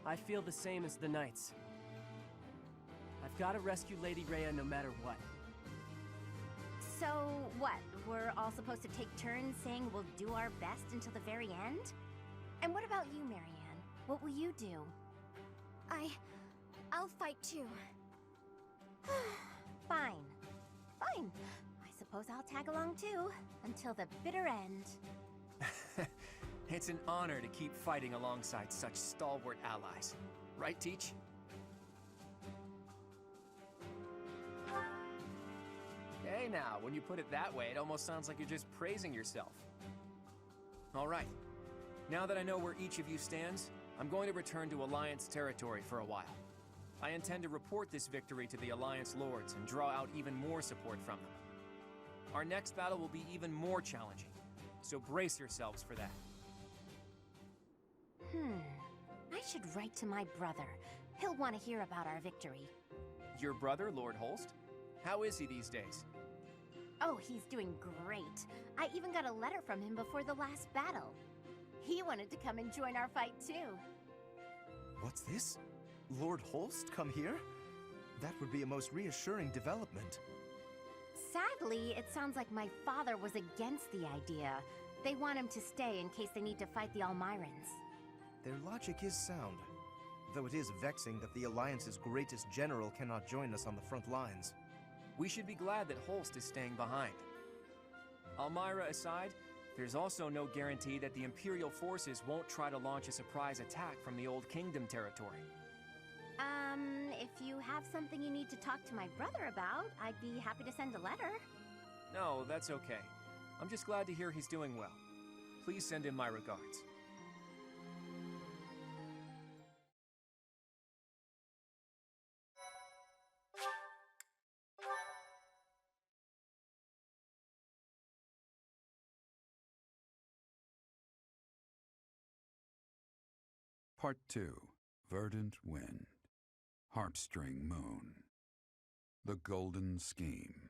I feel the same as the Knights. I've got to rescue Lady Rhea no matter what. So, what? We're all supposed to take turns saying we'll do our best until the very end? And what about you, Marianne? What will you do? I'll fight too. Fine. Fine. I suppose I'll tag along too, until the bitter end. It's an honor to keep fighting alongside such stalwart allies. Right, Teach? Hey now, when you put it that way, it almost sounds like you're just praising yourself. All right. Now that I know where each of you stands, I'm going to return to Alliance territory for a while. I intend to report this victory to the Alliance Lords and draw out even more support from them. Our next battle will be even more challenging, so brace yourselves for that. I should write to my brother. He'll want to hear about our victory. Your brother, Lord Holst? How is he these days? Oh, he's doing great. I even got a letter from him before the last battle. He wanted to come and join our fight too. What's this? Lord Holst come here? That would be a most reassuring development. Sadly, it sounds like my father was against the idea. They want him to stay in case they need to fight the Almirans. Their logic is sound, though it is vexing that the Alliance's greatest general cannot join us on the front lines. We should be glad that Holst is staying behind. Almira aside, there's also no guarantee that the Imperial forces won't try to launch a surprise attack from the Old Kingdom territory. If you have something you need to talk to my brother about, I'd be happy to send a letter. No, that's okay. I'm just glad to hear he's doing well. Please send him my regards. Part 2. Verdant Wind. Harpstring Moon. The Golden Scheme.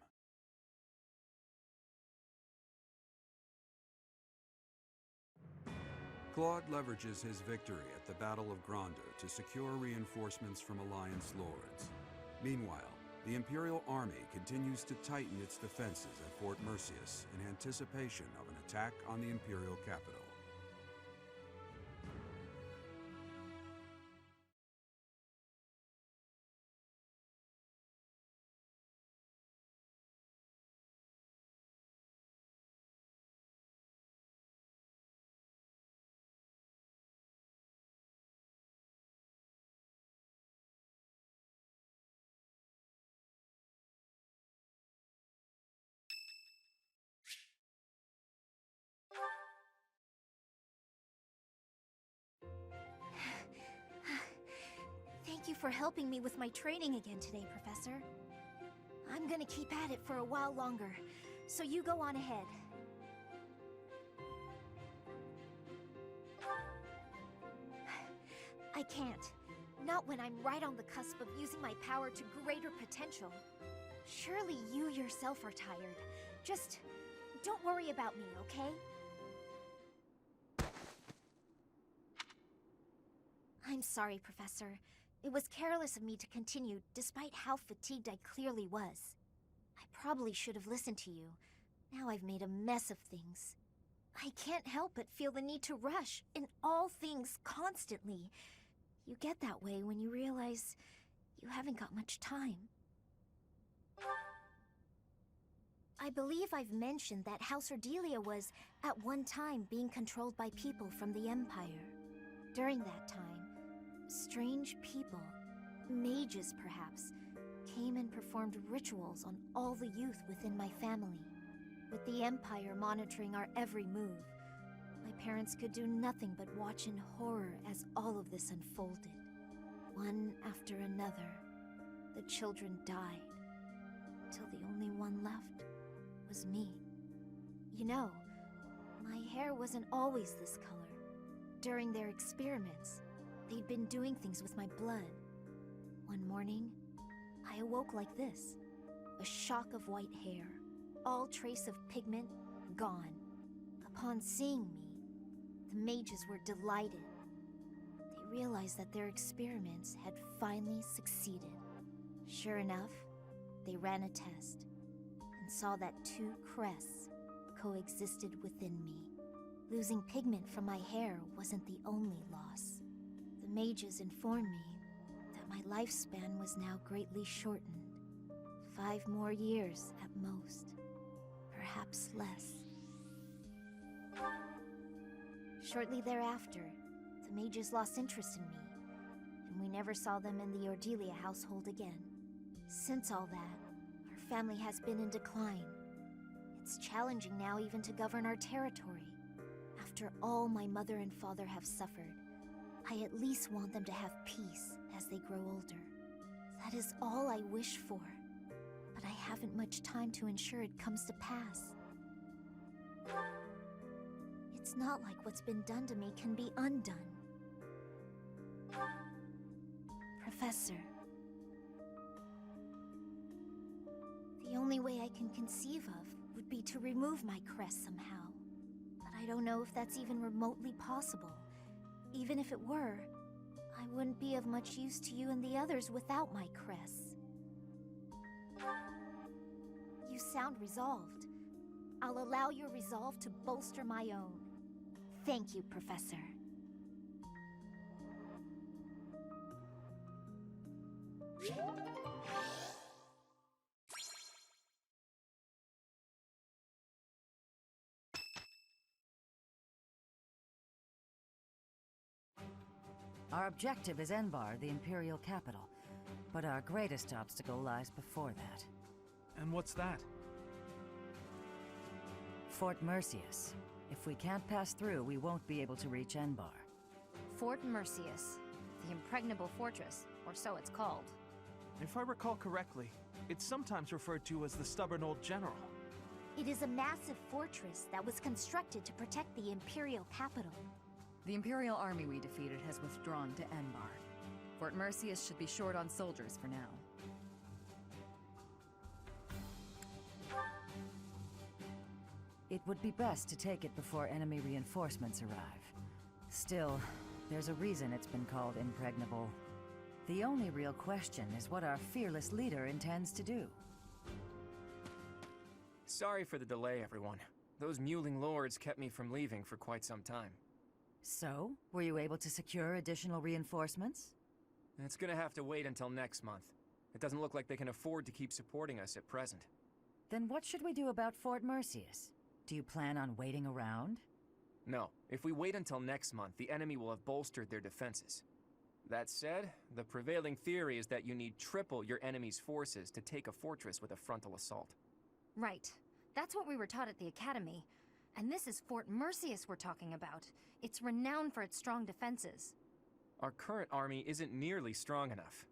Claude leverages his victory at the Battle of Granda to secure reinforcements from Alliance Lords. Meanwhile, the Imperial Army continues to tighten its defenses at Fort Mercius in anticipation of an attack on the Imperial capital. Thank you for helping me with my training again today, Professor. I'm gonna keep at it for a while longer, so you go on ahead. I can't. Not when I'm right on the cusp of using my power to greater potential. Surely you yourself are tired. Just don't worry about me, okay? I'm sorry, Professor. It was careless of me to continue, despite how fatigued I clearly was. I probably should have listened to you. Now I've made a mess of things. I can't help but feel the need to rush in all things constantly. You get that way when you realize you haven't got much time. I believe I've mentioned that House Ordelia was, at one time, being controlled by people from the Empire. During that time, strange people, mages perhaps, came and performed rituals on all the youth within my family. With the Empire monitoring our every move, my parents could do nothing but watch in horror as all of this unfolded. One after another, the children died, till the only one left was me. You know, my hair wasn't always this color. During their experiments, they'd been doing things with my blood. One morning, I awoke like this. A shock of white hair, all trace of pigment gone. Upon seeing me, the mages were delighted. They realized that their experiments had finally succeeded. Sure enough, they ran a test and saw that two crests coexisted within me. Losing pigment from my hair wasn't the only loss. The mages informed me that my lifespan was now greatly shortened. 5 more years at most. Perhaps less. Shortly thereafter, the mages lost interest in me, and we never saw them in the Ordelia household again. Since all that, our family has been in decline. It's challenging now even to govern our territory. After all my mother and father have suffered, I at least want them to have peace as they grow older. That is all I wish for. But I haven't much time to ensure it comes to pass. It's not like what's been done to me can be undone. Professor. The only way I can conceive of would be to remove my crest somehow. But I don't know if that's even remotely possible. Even if it were, I wouldn't be of much use to you and the others without my crest. You sound resolved. I'll allow your resolve to bolster my own. Thank you, Professor. Our objective is Enbar, the Imperial capital. But our greatest obstacle lies before that. And what's that? Fort Mercius. If we can't pass through, we won't be able to reach Enbar. Fort Mercius, the impregnable fortress, or so it's called. If I recall correctly, it's sometimes referred to as the Stubborn Old General. It is a massive fortress that was constructed to protect the Imperial capital. The Imperial army we defeated has withdrawn to Enbar. Fort Mercius should be short on soldiers for now. It would be best to take it before enemy reinforcements arrive. Still, there's a reason it's been called impregnable. The only real question is what our fearless leader intends to do. Sorry for the delay, everyone. Those mewling lords kept me from leaving for quite some time. So, were you able to secure additional reinforcements? It's gonna have to wait until next month. It doesn't look like they can afford to keep supporting us at present. Then what should we do about Fort Mercius? Do you plan on waiting around? No. If we wait until next month, the enemy will have bolstered their defenses. That said, the prevailing theory is that you need triple your enemy's forces to take a fortress with a frontal assault. Right. That's what we were taught at the academy. And this is Fort Mercius we're talking about. It's renowned for its strong defenses. Our current army isn't nearly strong enough.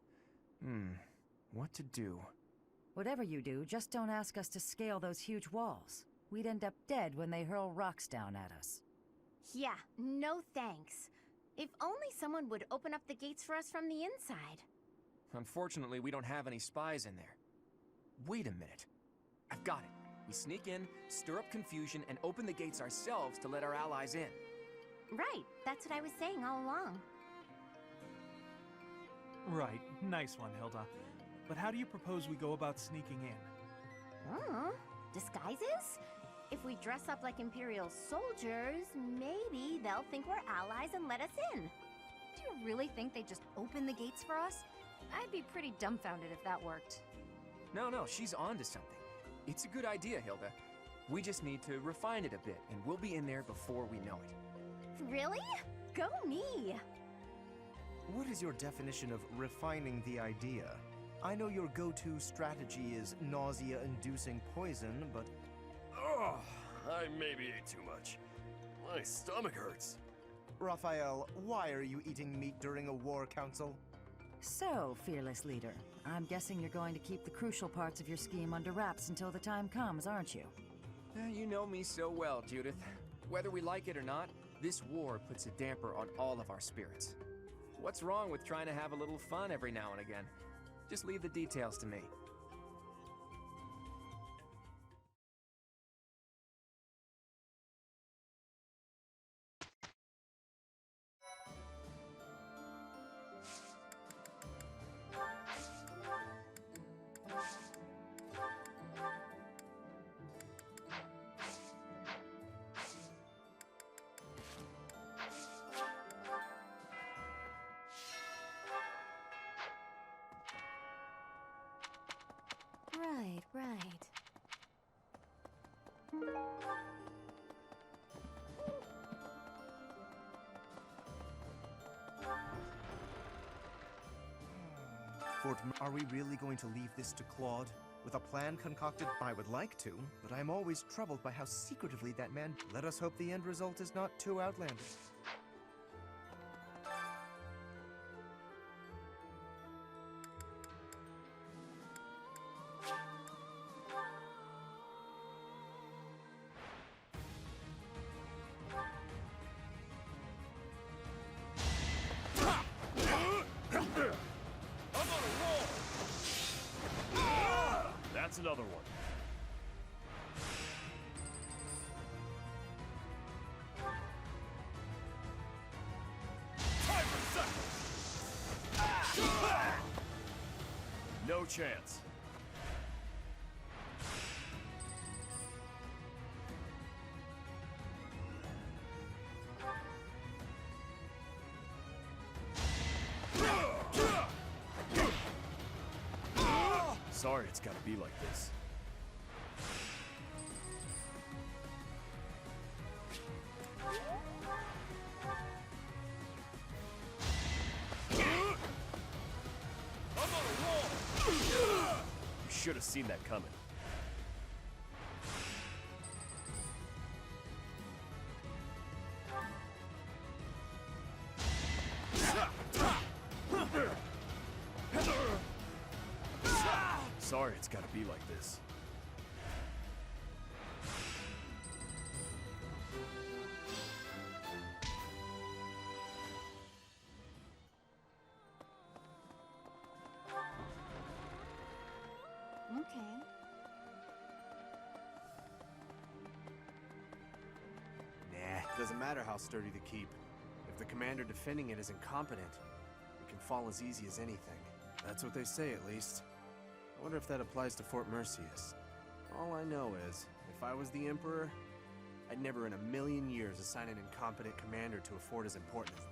What to do? Whatever you do, just don't ask us to scale those huge walls. We'd end up dead when they hurl rocks down at us. Yeah, no thanks. If only someone would open up the gates for us from the inside. Unfortunately, we don't have any spies in there. Wait a minute. I've got it. We sneak in, stir up confusion, and open the gates ourselves to let our allies in. Right, that's what I was saying all along. Right, nice one, Hilda. But how do you propose we go about sneaking in? Disguises? If we dress up like Imperial soldiers, maybe they'll think we're allies and let us in. Do you really think they'd just open the gates for us? I'd be pretty dumbfounded if that worked. No, she's onto something. It's a good idea, Hilda. We just need to refine it a bit, and we'll be in there before we know it. Really? Go me! What is your definition of refining the idea? I know your go-to strategy is nausea-inducing poison, but... Oh, I maybe ate too much. My stomach hurts. Raphael, why are you eating meat during a war council? So, fearless leader, I'm guessing you're going to keep the crucial parts of your scheme under wraps until the time comes, aren't you? You know me so well, Judith. Whether we like it or not, this war puts a damper on all of our spirits. What's wrong with trying to have a little fun every now and again? Just leave the details to me. Right, right. Are we really going to leave this to Claude? With a plan concocted, I would like to, but I'm always troubled by how secretively that man... Let us hope the end result is not too outlandish. That's another one. Time for second. No chance. Sorry it's gotta be like this. I'm on a roll! You should have seen that coming. Sorry it's gotta be like this. Okay. Nah, doesn't matter how sturdy the keep. If the commander defending it is incompetent, it can fall as easy as anything. That's what they say, at least. I wonder if that applies to Fort Mercius. All I know is, if I was the Emperor, I'd never in a million years assign an incompetent commander to a fort as important as...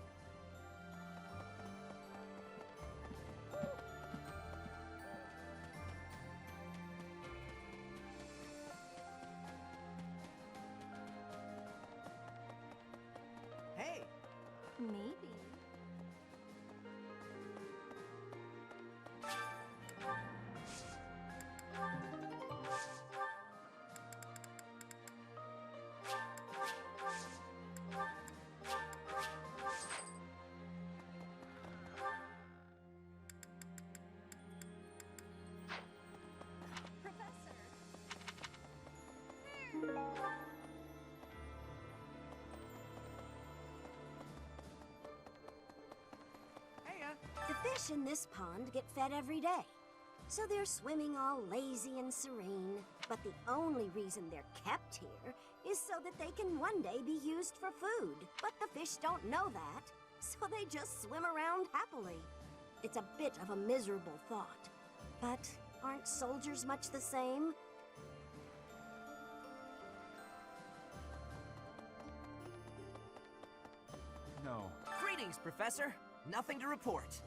Hey! Maybe. The fish in this pond get fed every day, so they're swimming all lazy and serene. But the only reason they're kept here is so that they can one day be used for food. But the fish don't know that, so they just swim around happily. It's a bit of a miserable thought, but aren't soldiers much the same? No. Greetings, Professor. Nothing to report.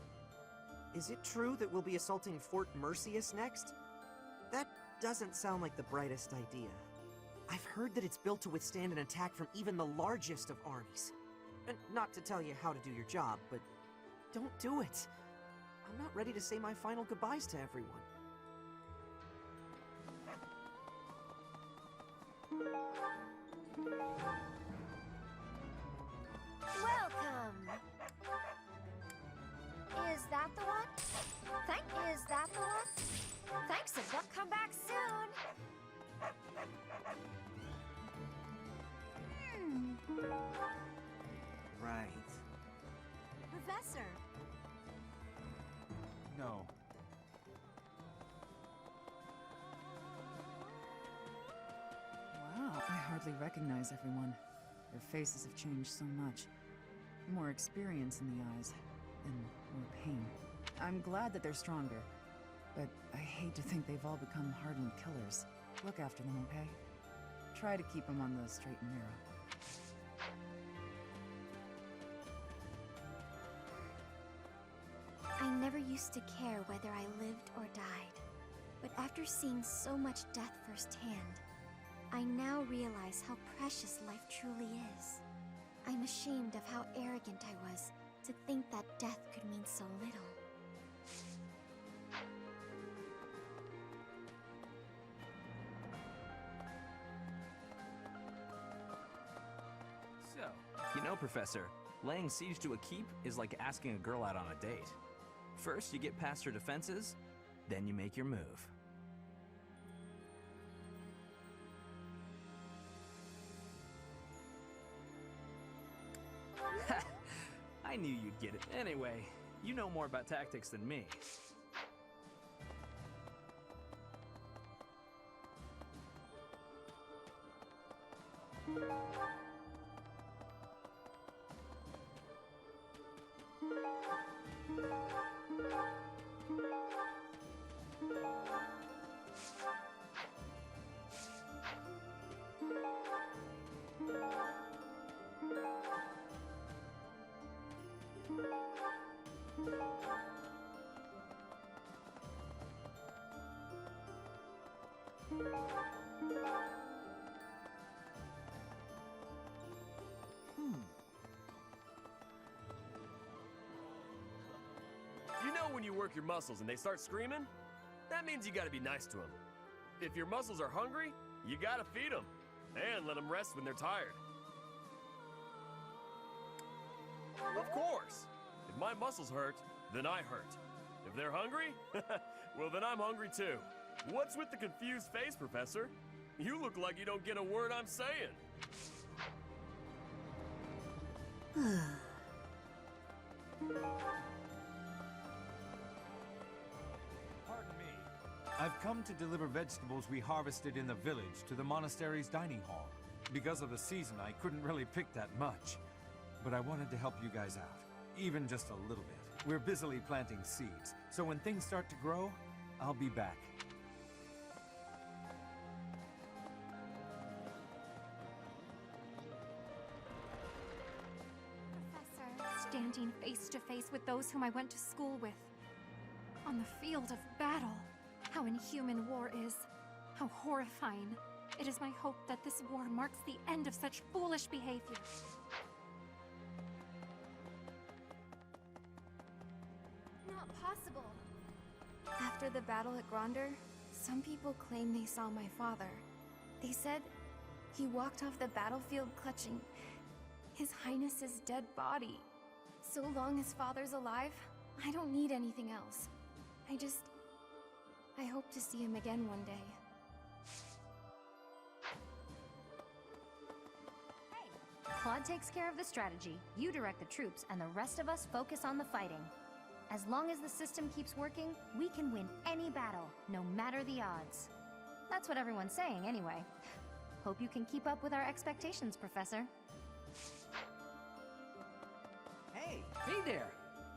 Is it true that we'll be assaulting Fort Mercius next? That doesn't sound like the brightest idea. I've heard that it's built to withstand an attack from even the largest of armies. And not to tell you how to do your job, but don't do it. I'm not ready to say my final goodbyes to everyone. Welcome! Is that the one? Is that the one? Thanks a lot. Come back soon! Right. Professor! No. Wow, I hardly recognize everyone. Their faces have changed so much. More experience in the eyes, and more pain. I'm glad that they're stronger, but I hate to think they've all become hardened killers. Look after them, okay? Try to keep them on the straight and narrow. I never used to care whether I lived or died. But after seeing so much death firsthand, I now realize how precious life truly is. I'm ashamed of how arrogant I was to think that death could mean so little. So, you know, Professor, laying siege to a keep is like asking a girl out on a date. First, you get past her defenses, then you make your move. I knew you'd get it. Anyway, you know more about tactics than me. You know when you work your muscles and they start screaming? That means you gotta be nice to them. If your muscles are hungry, you gotta feed them. And let them rest when they're tired. Of course! If my muscles hurt, then I hurt. If they're hungry, well then I'm hungry too. What's with the confused face, Professor? You look like you don't get a word I'm saying. Pardon me. I've come to deliver vegetables we harvested in the village to the monastery's dining hall. Because of the season, I couldn't really pick that much. But I wanted to help you guys out, even just a little bit. We're busily planting seeds, so when things start to grow, I'll be back. Professor, standing face to face with those whom I went to school with. On the field of battle. How inhuman war is. How horrifying. It is my hope that this war marks the end of such foolish behavior. Not possible. After the battle at Gronder, some people claim they saw my father. They said he walked off the battlefield clutching His Highness's dead body. So long as Father's alive, I don't need anything else. I hope to see him again one day. Claude takes care of the strategy, you direct the troops, and the rest of us focus on the fighting. As long as the system keeps working, we can win any battle, no matter the odds. That's what everyone's saying, anyway. Hope you can keep up with our expectations, Professor. Hey there!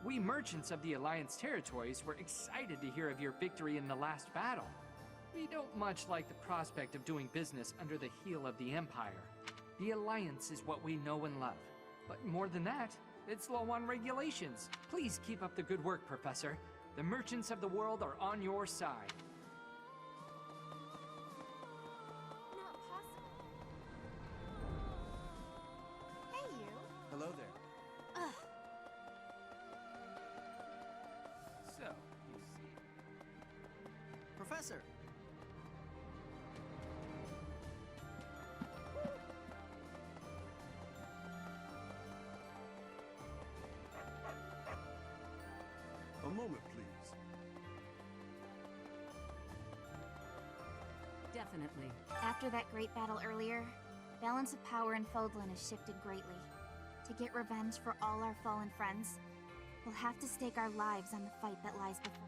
We merchants of the Alliance territories were excited to hear of your victory in the last battle. We don't much like the prospect of doing business under the heel of the Empire. The Alliance is what we know and love. But more than that, it's low on regulations. Please keep up the good work, Professor. The merchants of the world are on your side. Not possible. Hey, you. Hello there. Ugh. So, you see... Professor! A moment, please. Definitely. After that great battle earlier, balance of power in Fodlan has shifted greatly. To get revenge for all our fallen friends, we'll have to stake our lives on the fight that lies before.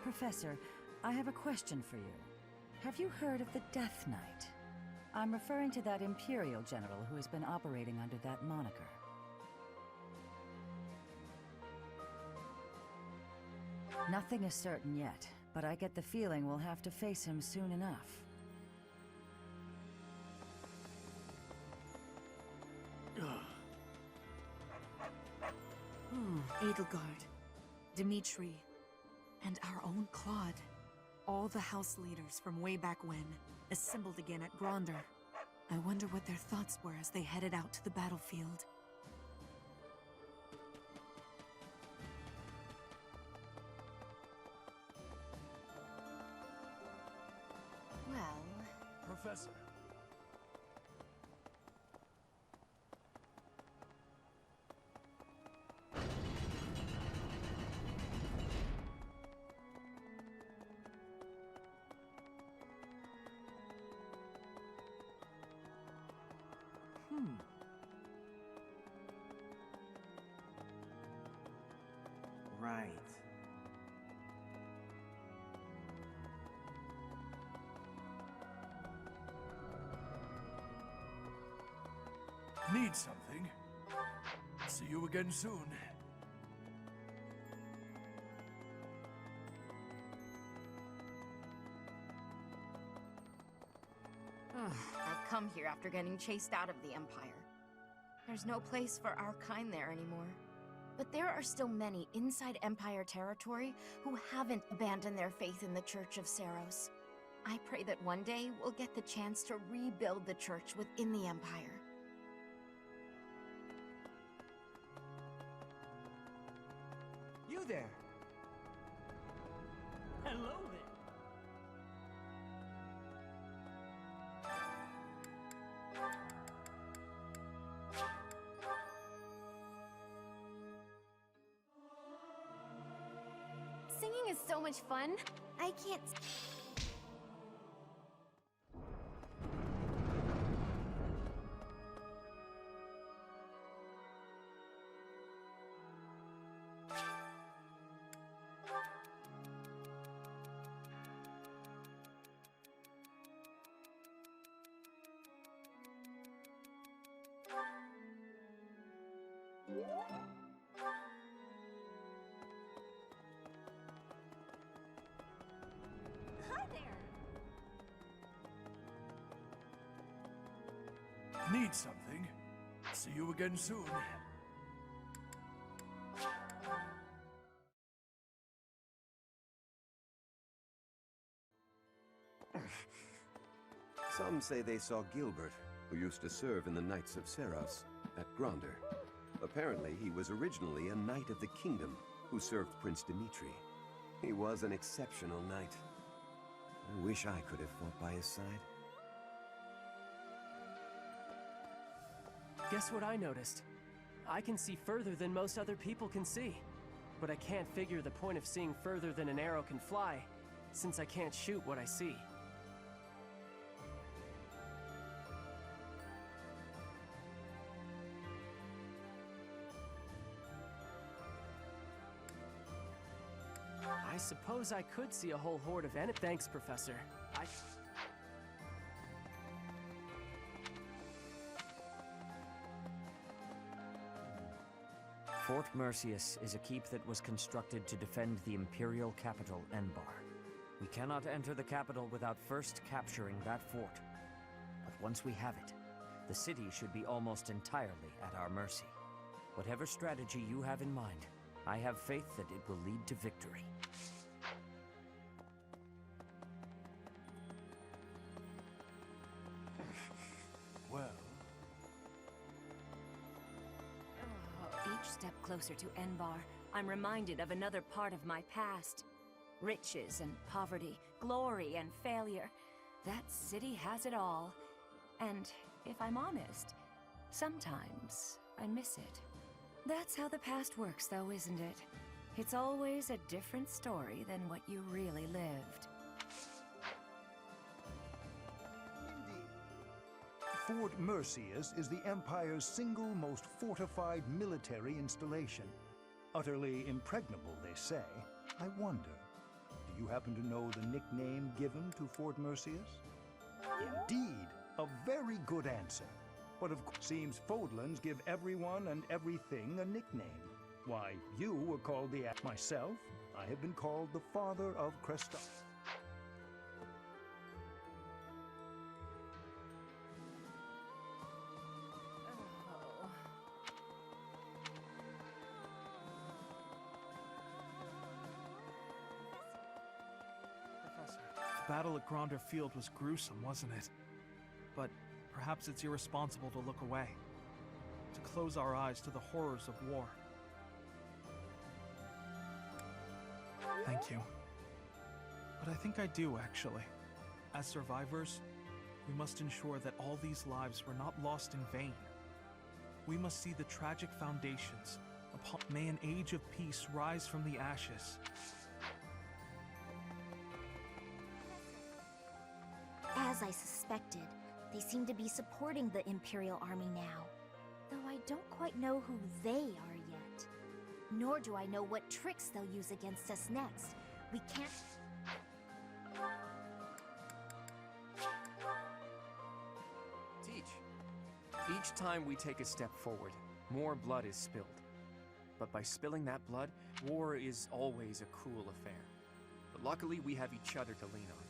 Professor, I have a question for you. Have you heard of the Death Knight? I'm referring to that Imperial general who has been operating under that moniker. Nothing is certain yet, but I get the feeling we'll have to face him soon enough. Edelgard, Dimitri, and our own Claude. All the house leaders from way back when, assembled again at Gronder. I wonder what their thoughts were as they headed out to the battlefield. Well... Professor. Right. Need something? See you again soon. I've come here after getting chased out of the Empire. There's no place for our kind there anymore. But there are still many inside Empire territory who haven't abandoned their faith in the Church of Seiros. I pray that one day we'll get the chance to rebuild the church within the Empire. You there! Hello there! Singing is so much fun. I can't... Hi there! Need something? See you again soon. Some say they saw Gilbert, who used to serve in the Knights of Seiros, at Gronder. Apparently, he was originally a Knight of the Kingdom who served Prince Dimitri. He was an exceptional knight. I wish I could have fought by his side. Guess what I noticed? I can see further than most other people can see. But I can't figure the point of seeing further than an arrow can fly, since I can't shoot what I see. I suppose I could see a whole horde of enemies. Thanks, Professor. Fort Mercius is a keep that was constructed to defend the imperial capital, Enbar. We cannot enter the capital without first capturing that fort. But once we have it, the city should be almost entirely at our mercy. Whatever strategy you have in mind, I have faith that it will lead to victory. Well... Each step closer to Enbar, I'm reminded of another part of my past. Riches and poverty, glory and failure. That city has it all. And if I'm honest, sometimes I miss it. That's how the past works, though, isn't it? It's always a different story than what you really lived. Fort Mercius is the Empire's single most fortified military installation. Utterly impregnable, they say. I wonder, do you happen to know the nickname given to Fort Mercius? Indeed, a very good answer. But of course, seems Fodlands give everyone and everything a nickname. Why, you were called the... Myself, I have been called the Father of Cresta. battle at Gronder Field was gruesome, wasn't it? But perhaps it's irresponsible to look away, to close our eyes to the horrors of war. Thank you. But I think I do, actually. As survivors, we must ensure that all these lives were not lost in vain. We must see the tragic foundations upon. May an age of peace rise from the ashes. As I suspected, they seem to be supporting the Imperial Army now. Though I don't quite know who they are yet. Nor do I know what tricks they'll use against us next. We can't... Each time we take a step forward, more blood is spilled. But by spilling that blood, war is always a cruel affair. But luckily, we have each other to lean on.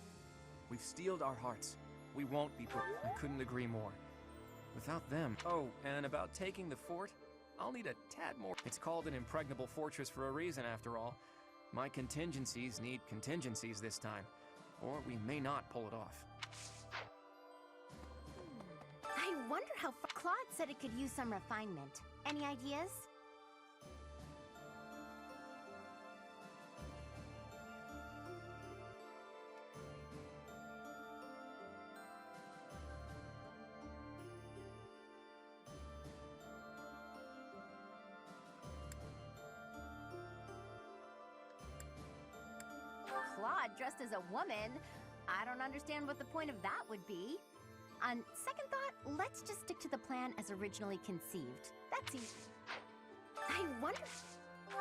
We've steeled our hearts. We won't be put. I couldn't agree more. Without them... Oh, and about taking the fort, I'll need a tad more. It's called an impregnable fortress for a reason, after all. My contingencies need contingencies this time, or we may not pull it off. I wonder how Claude said it could use some refinement. Any ideas? Claude dressed as a woman? I don't understand what the point of that would be. On second thought, let's just stick to the plan as originally conceived. That's easy. I wonder...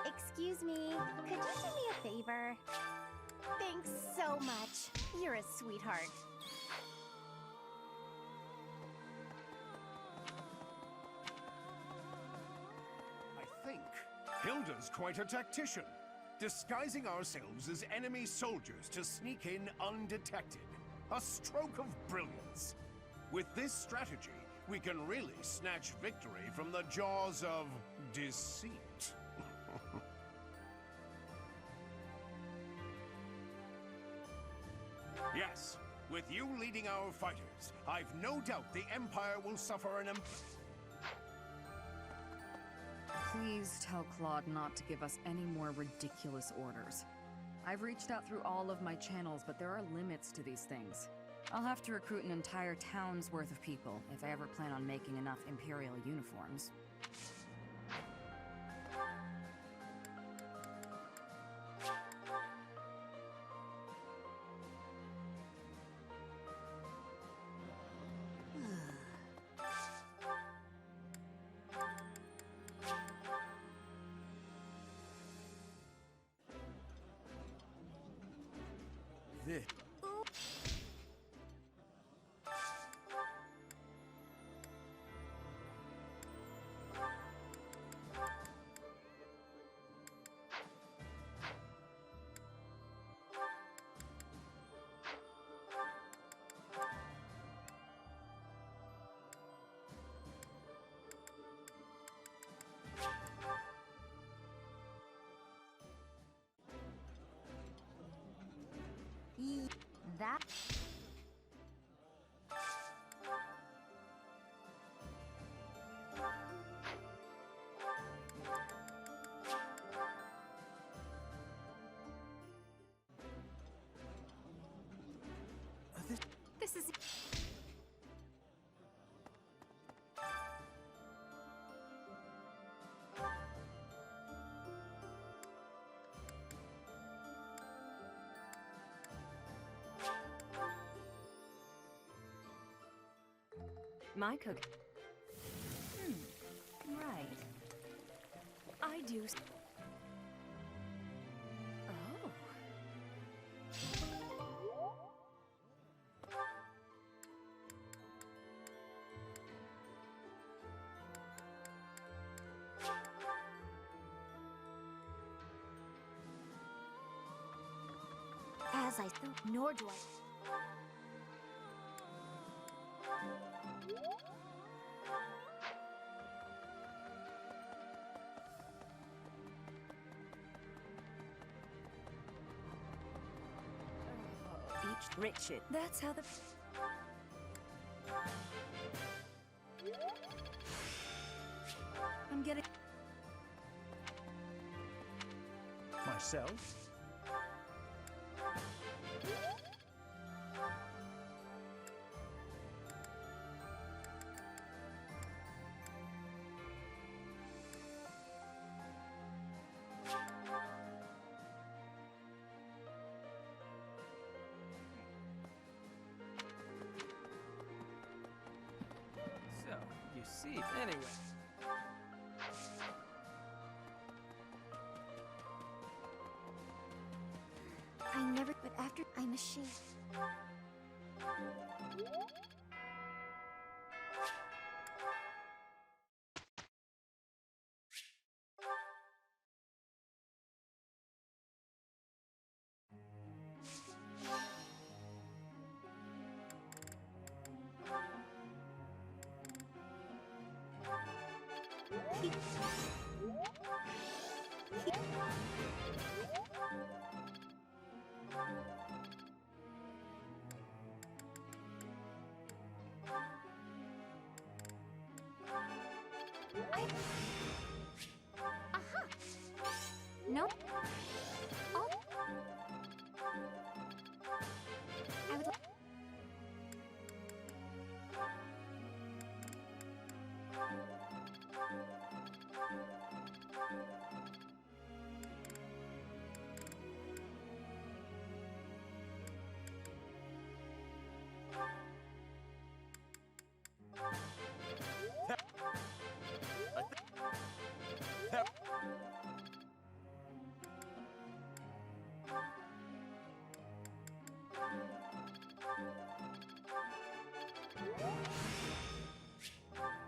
Excuse me, could you do me a favor? Thanks so much. You're a sweetheart. I think Hilda's quite a tactician, disguising ourselves as enemy soldiers to sneak in undetected. A stroke of brilliance. With this strategy, we can really snatch victory from the jaws of deceit. Yes, with you leading our fighters, I've no doubt the Empire will suffer an Please tell Claude not to give us any more ridiculous orders. I've reached out through all of my channels, but there are limits to these things. I'll have to recruit an entire town's worth of people if I ever plan on making enough Imperial uniforms. This. That... This is... My cook. Right. I do. Oh. As I thought, nor do I... Each Richard. That's how the... I'm getting... Myself? So, you see, anyway. I never, but after I'm a she. Nope. Oh. I would like...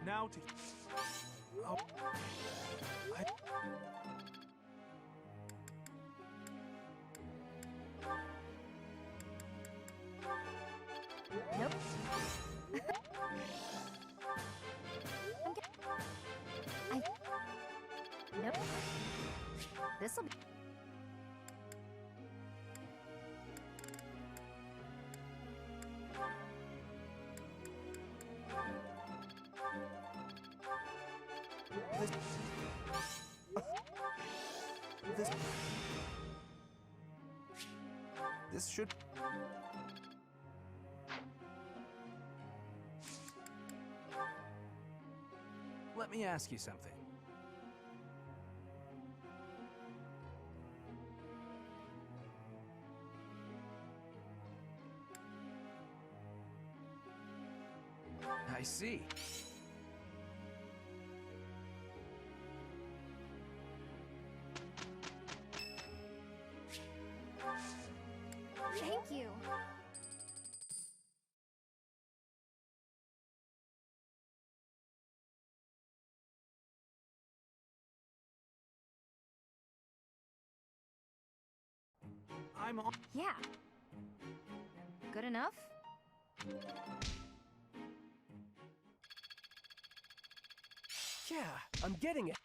Now to... Oh. I... Nope. Nope. This'll be... This should... Let me ask you something. I see. Thank you. I'm on... Yeah. Good enough? Yeah, I'm getting it.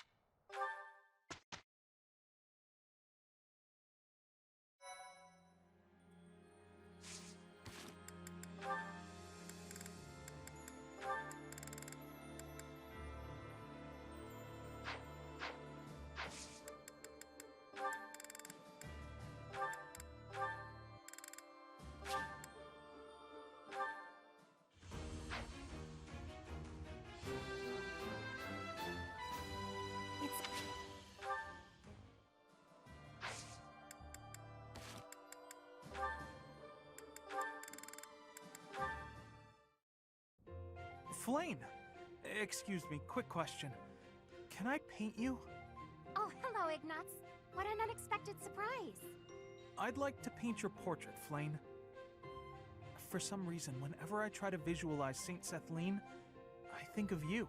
Flame! Excuse me, quick question. Can I paint you? Oh, hello, Ignatz. What an unexpected surprise. I'd like to paint your portrait, Flame. For some reason, whenever I try to visualize Saint Sethlene, I think of you.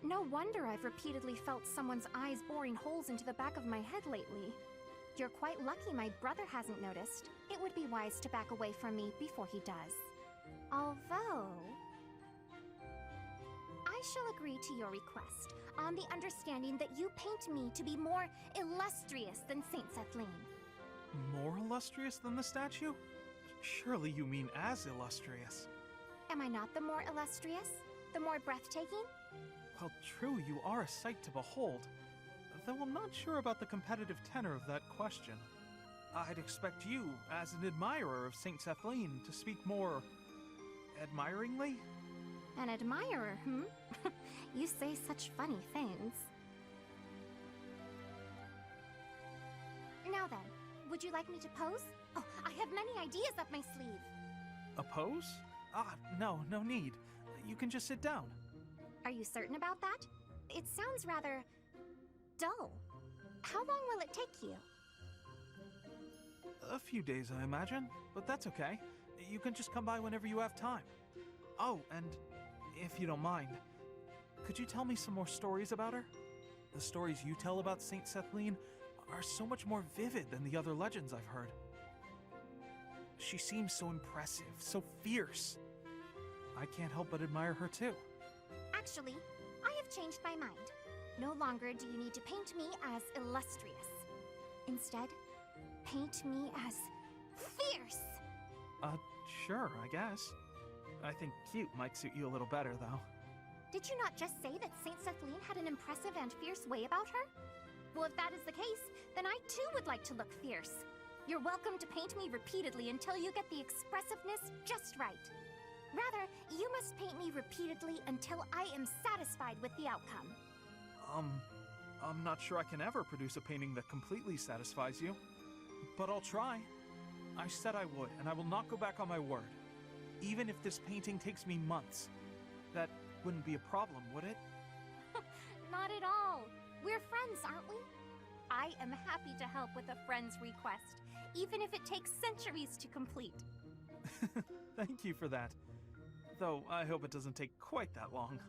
No wonder I've repeatedly felt someone's eyes boring holes into the back of my head lately. You're quite lucky my brother hasn't noticed. It would be wise to back away from me before he does. Although... I shall agree to your request, on the understanding that you paint me to be more illustrious than Saint Sethlene. More illustrious than the statue? Surely you mean as illustrious. Am I not the more illustrious? The more breathtaking? Well, true, you are a sight to behold. Though I'm not sure about the competitive tenor of that question. I'd expect you, as an admirer of Saint Sethlene, to speak more... admiringly? An admirer, hmm? You say such funny things. Now then, would you like me to pose? Oh, I have many ideas up my sleeve. A pose? No need. You can just sit down. Are you certain about that? It sounds rather... dull. How long will it take you? A few days, I imagine, but that's okay. You can just come by whenever you have time. Oh, and if you don't mind, could you tell me some more stories about her? The stories you tell about Saint Sethlene are so much more vivid than the other legends I've heard. She seems so impressive, so fierce. I can't help but admire her too. Actually, I have changed my mind. No longer do you need to paint me as illustrious. Instead, paint me as fierce! Sure, I guess. I think cute might suit you a little better, though. Did you not just say that Saint Sethlene had an impressive and fierce way about her? Well, if that is the case, then I too would like to look fierce. You're welcome to paint me repeatedly until you get the expressiveness just right. Rather, you must paint me repeatedly until I am satisfied with the outcome. I'm not sure I can ever produce a painting that completely satisfies you. But I'll try. I said I would, and I will not go back on my word. Even if this painting takes me months. That wouldn't be a problem, would it? Not at all. We're friends, aren't we? I am happy to help with a friend's request, even if it takes centuries to complete. Thank you for that. Though I hope it doesn't take quite that long.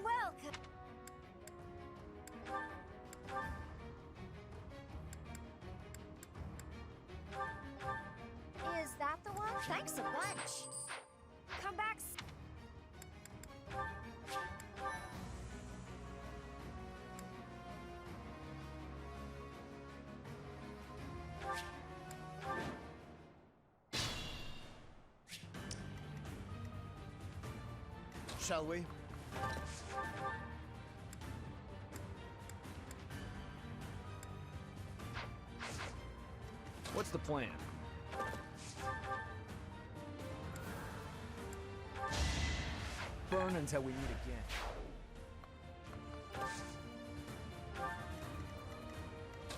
Welcome! Is that the one? Thanks a bunch. Come back. Shall we? What's the plan? Burn until we meet again.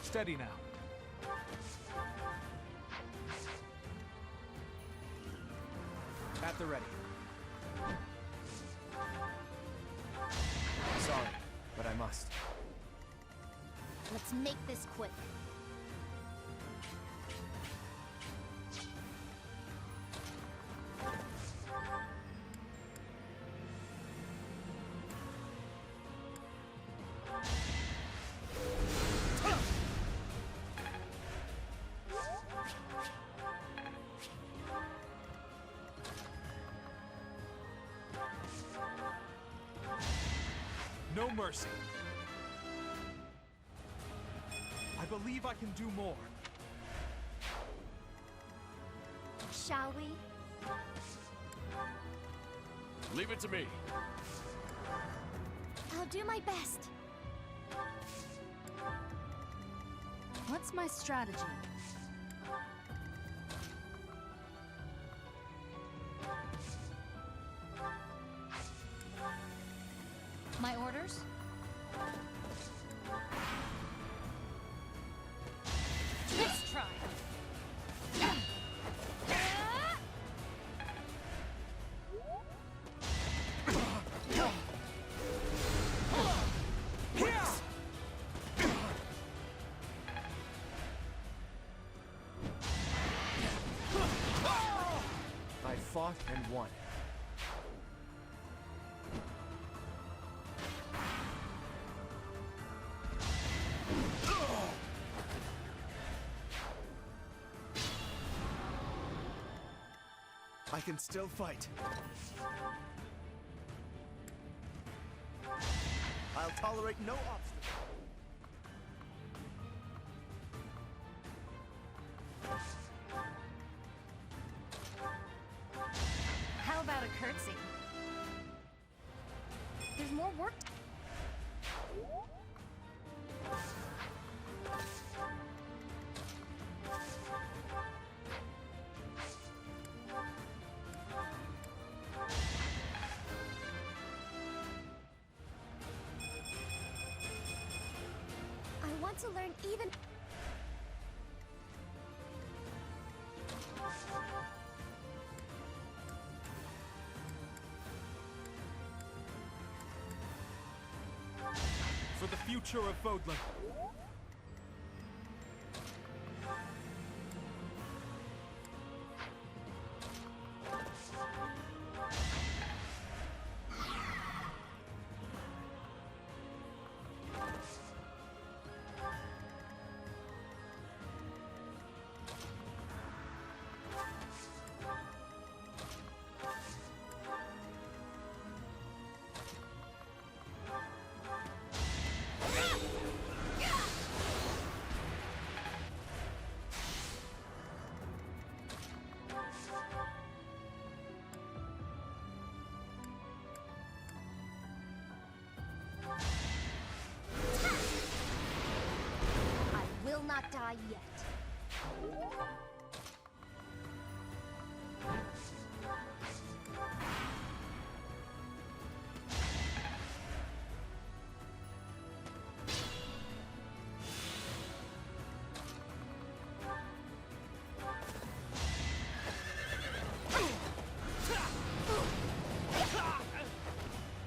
Steady now. At the ready. Sorry, but I must. Let's make this quick. No mercy. I believe I can do more. Shall we? Leave it to me. I'll do my best. What's my strategy? My orders? Let's try. I fought and won. I can still fight. I'll tolerate no obstacle. How about a curtsy? There's more work. I want to learn even. For the future of Vodland. I will not die yet.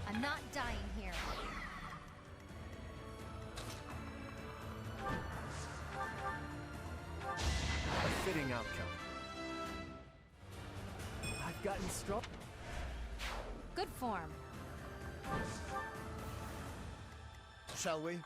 I'm not dying here. A fitting outcome. I've gotten strong. Good form. Shall we?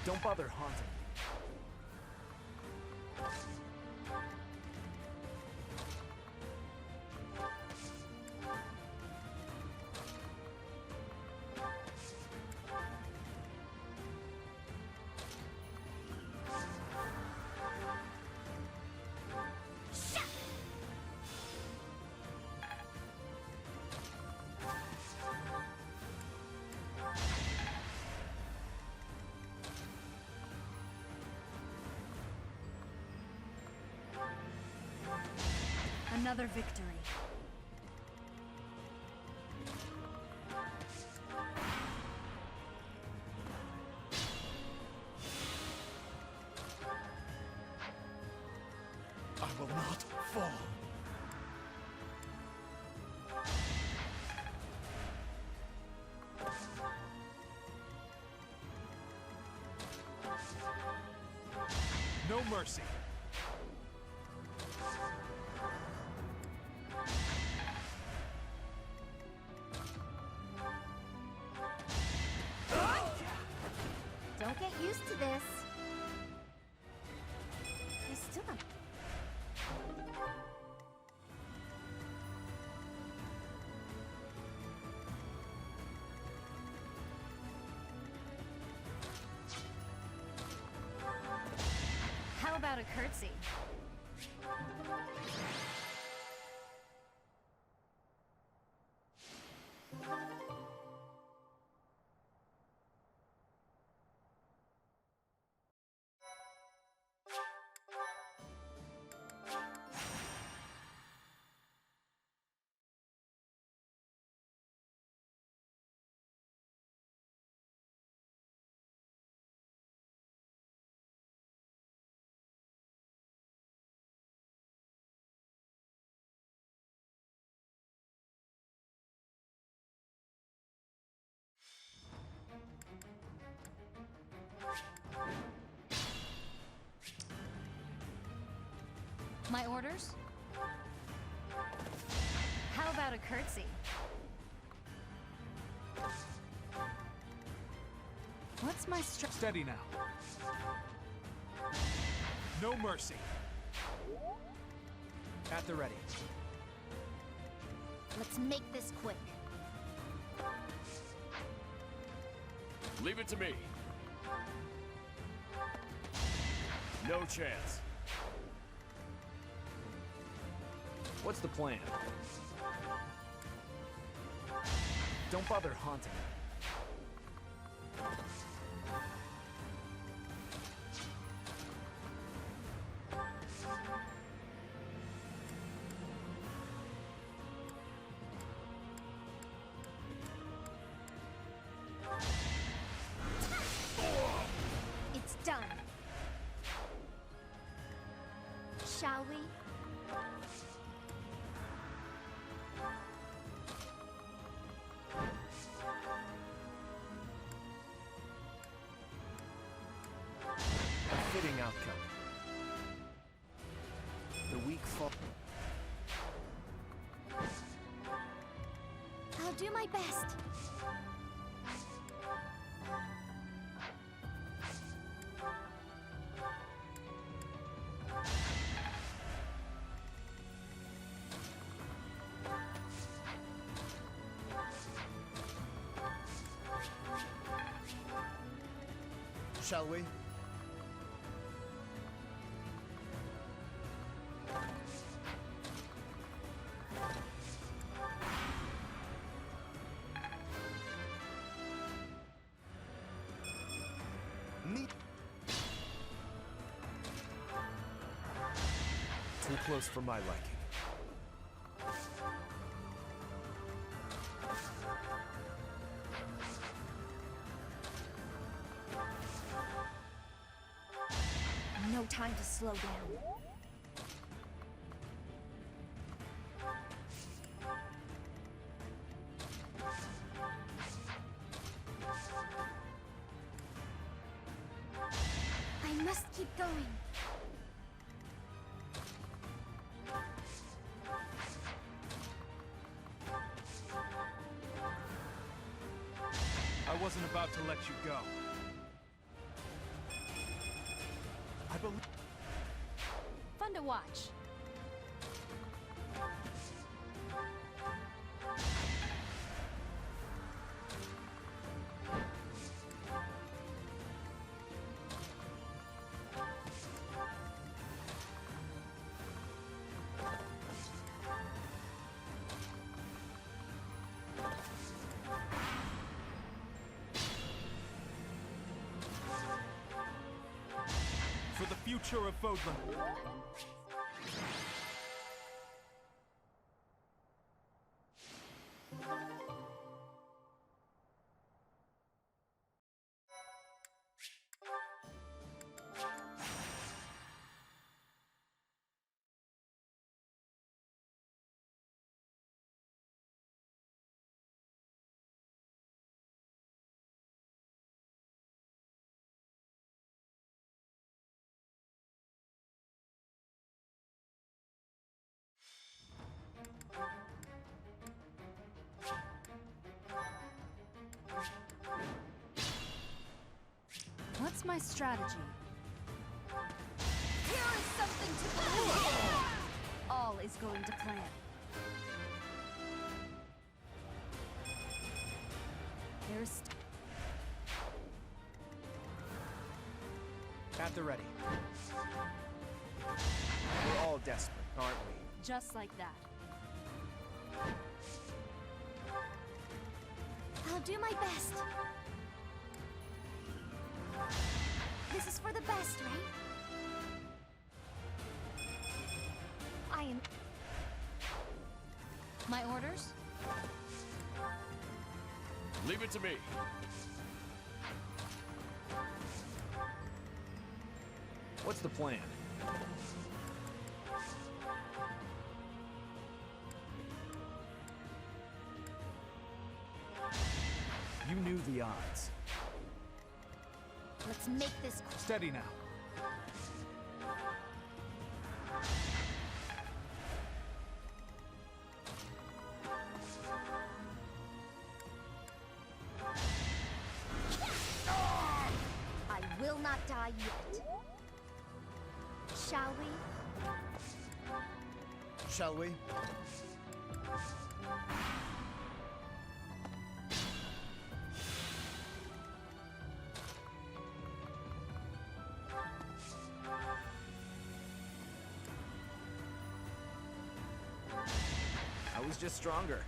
Don't bother haunting. Another victory. I will not fall. No mercy. Don't get used to this. about a curtsy? My orders? How about a curtsy? What's my Steady now. No mercy. At the ready. Let's make this quick. Leave it to me. No chance. What's the plan? Don't bother haunting me. It's done. Shall we? Fitting outcome. The weak fall. I'll do my best. Shall we? Too close for my liking. No time to slow down. I must keep going. I wasn't about to let you go. I believe. Fun to watch. For the future of Fodlan. What's my strategy? Here is something to All is going to plan. There's... At the ready. We're all desperate, aren't we? Just like that. I'll do my best. This is for the best, right? I am... My orders? Leave it to me. What's the plan? You knew the odds. Let's make this... Steady now. I will not die yet. Shall we? Shall we? I was just stronger.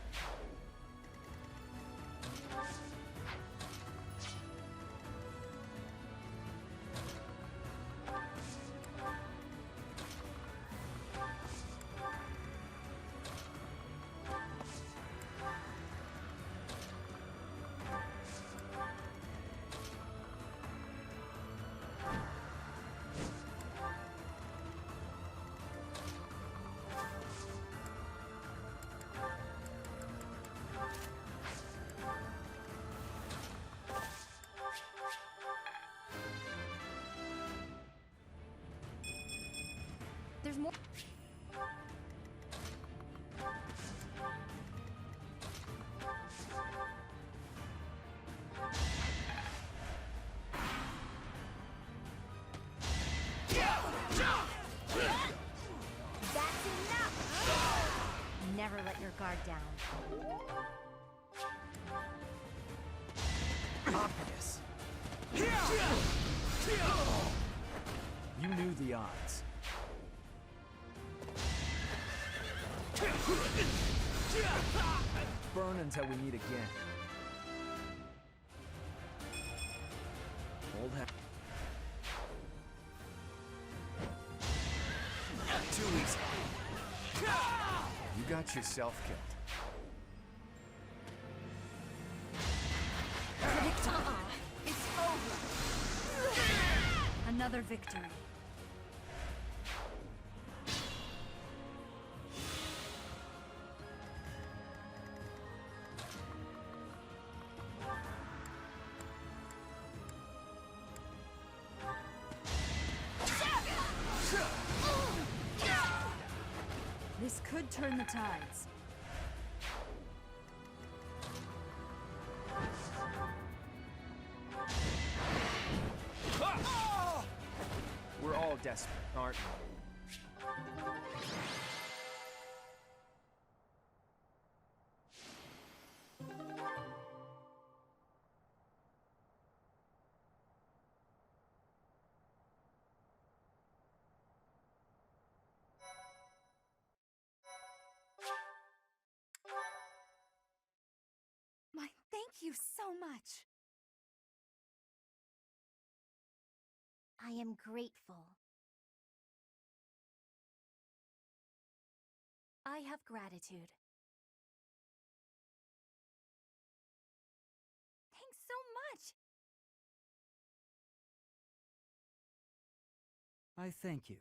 There's more. That's enough! Never let your guard down. Obvious. You knew the odds. Burn until we meet again. Old hat. Too easy. You got yourself killed. It's over. Another victory. This could turn the tides. We're all desperate, aren't we? Thank you so much. I am grateful. I have gratitude. Thanks so much. I thank you.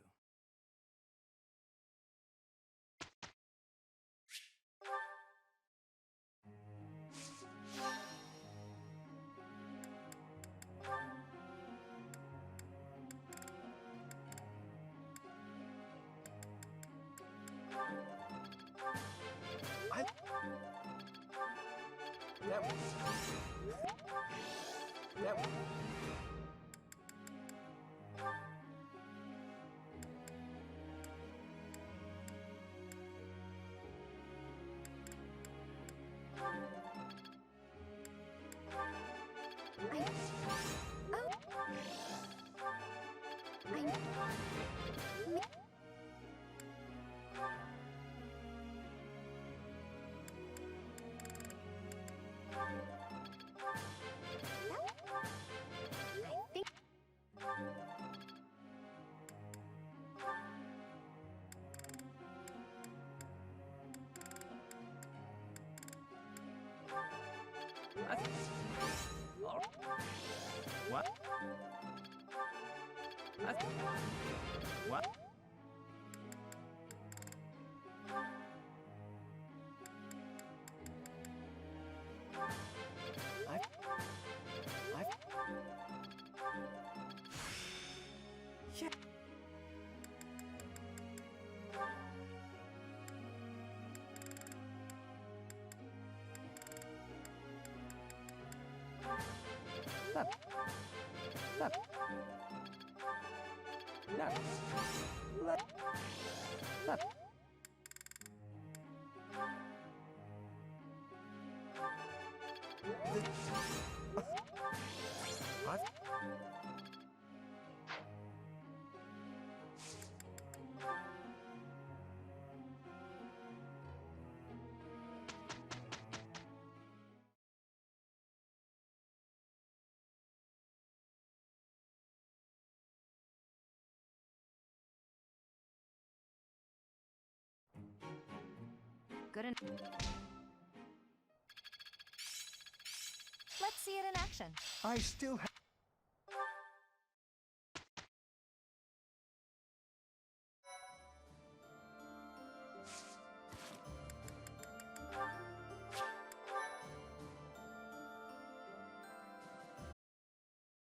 What? What? Yeah. Good enough. Let's see it in action. I still have...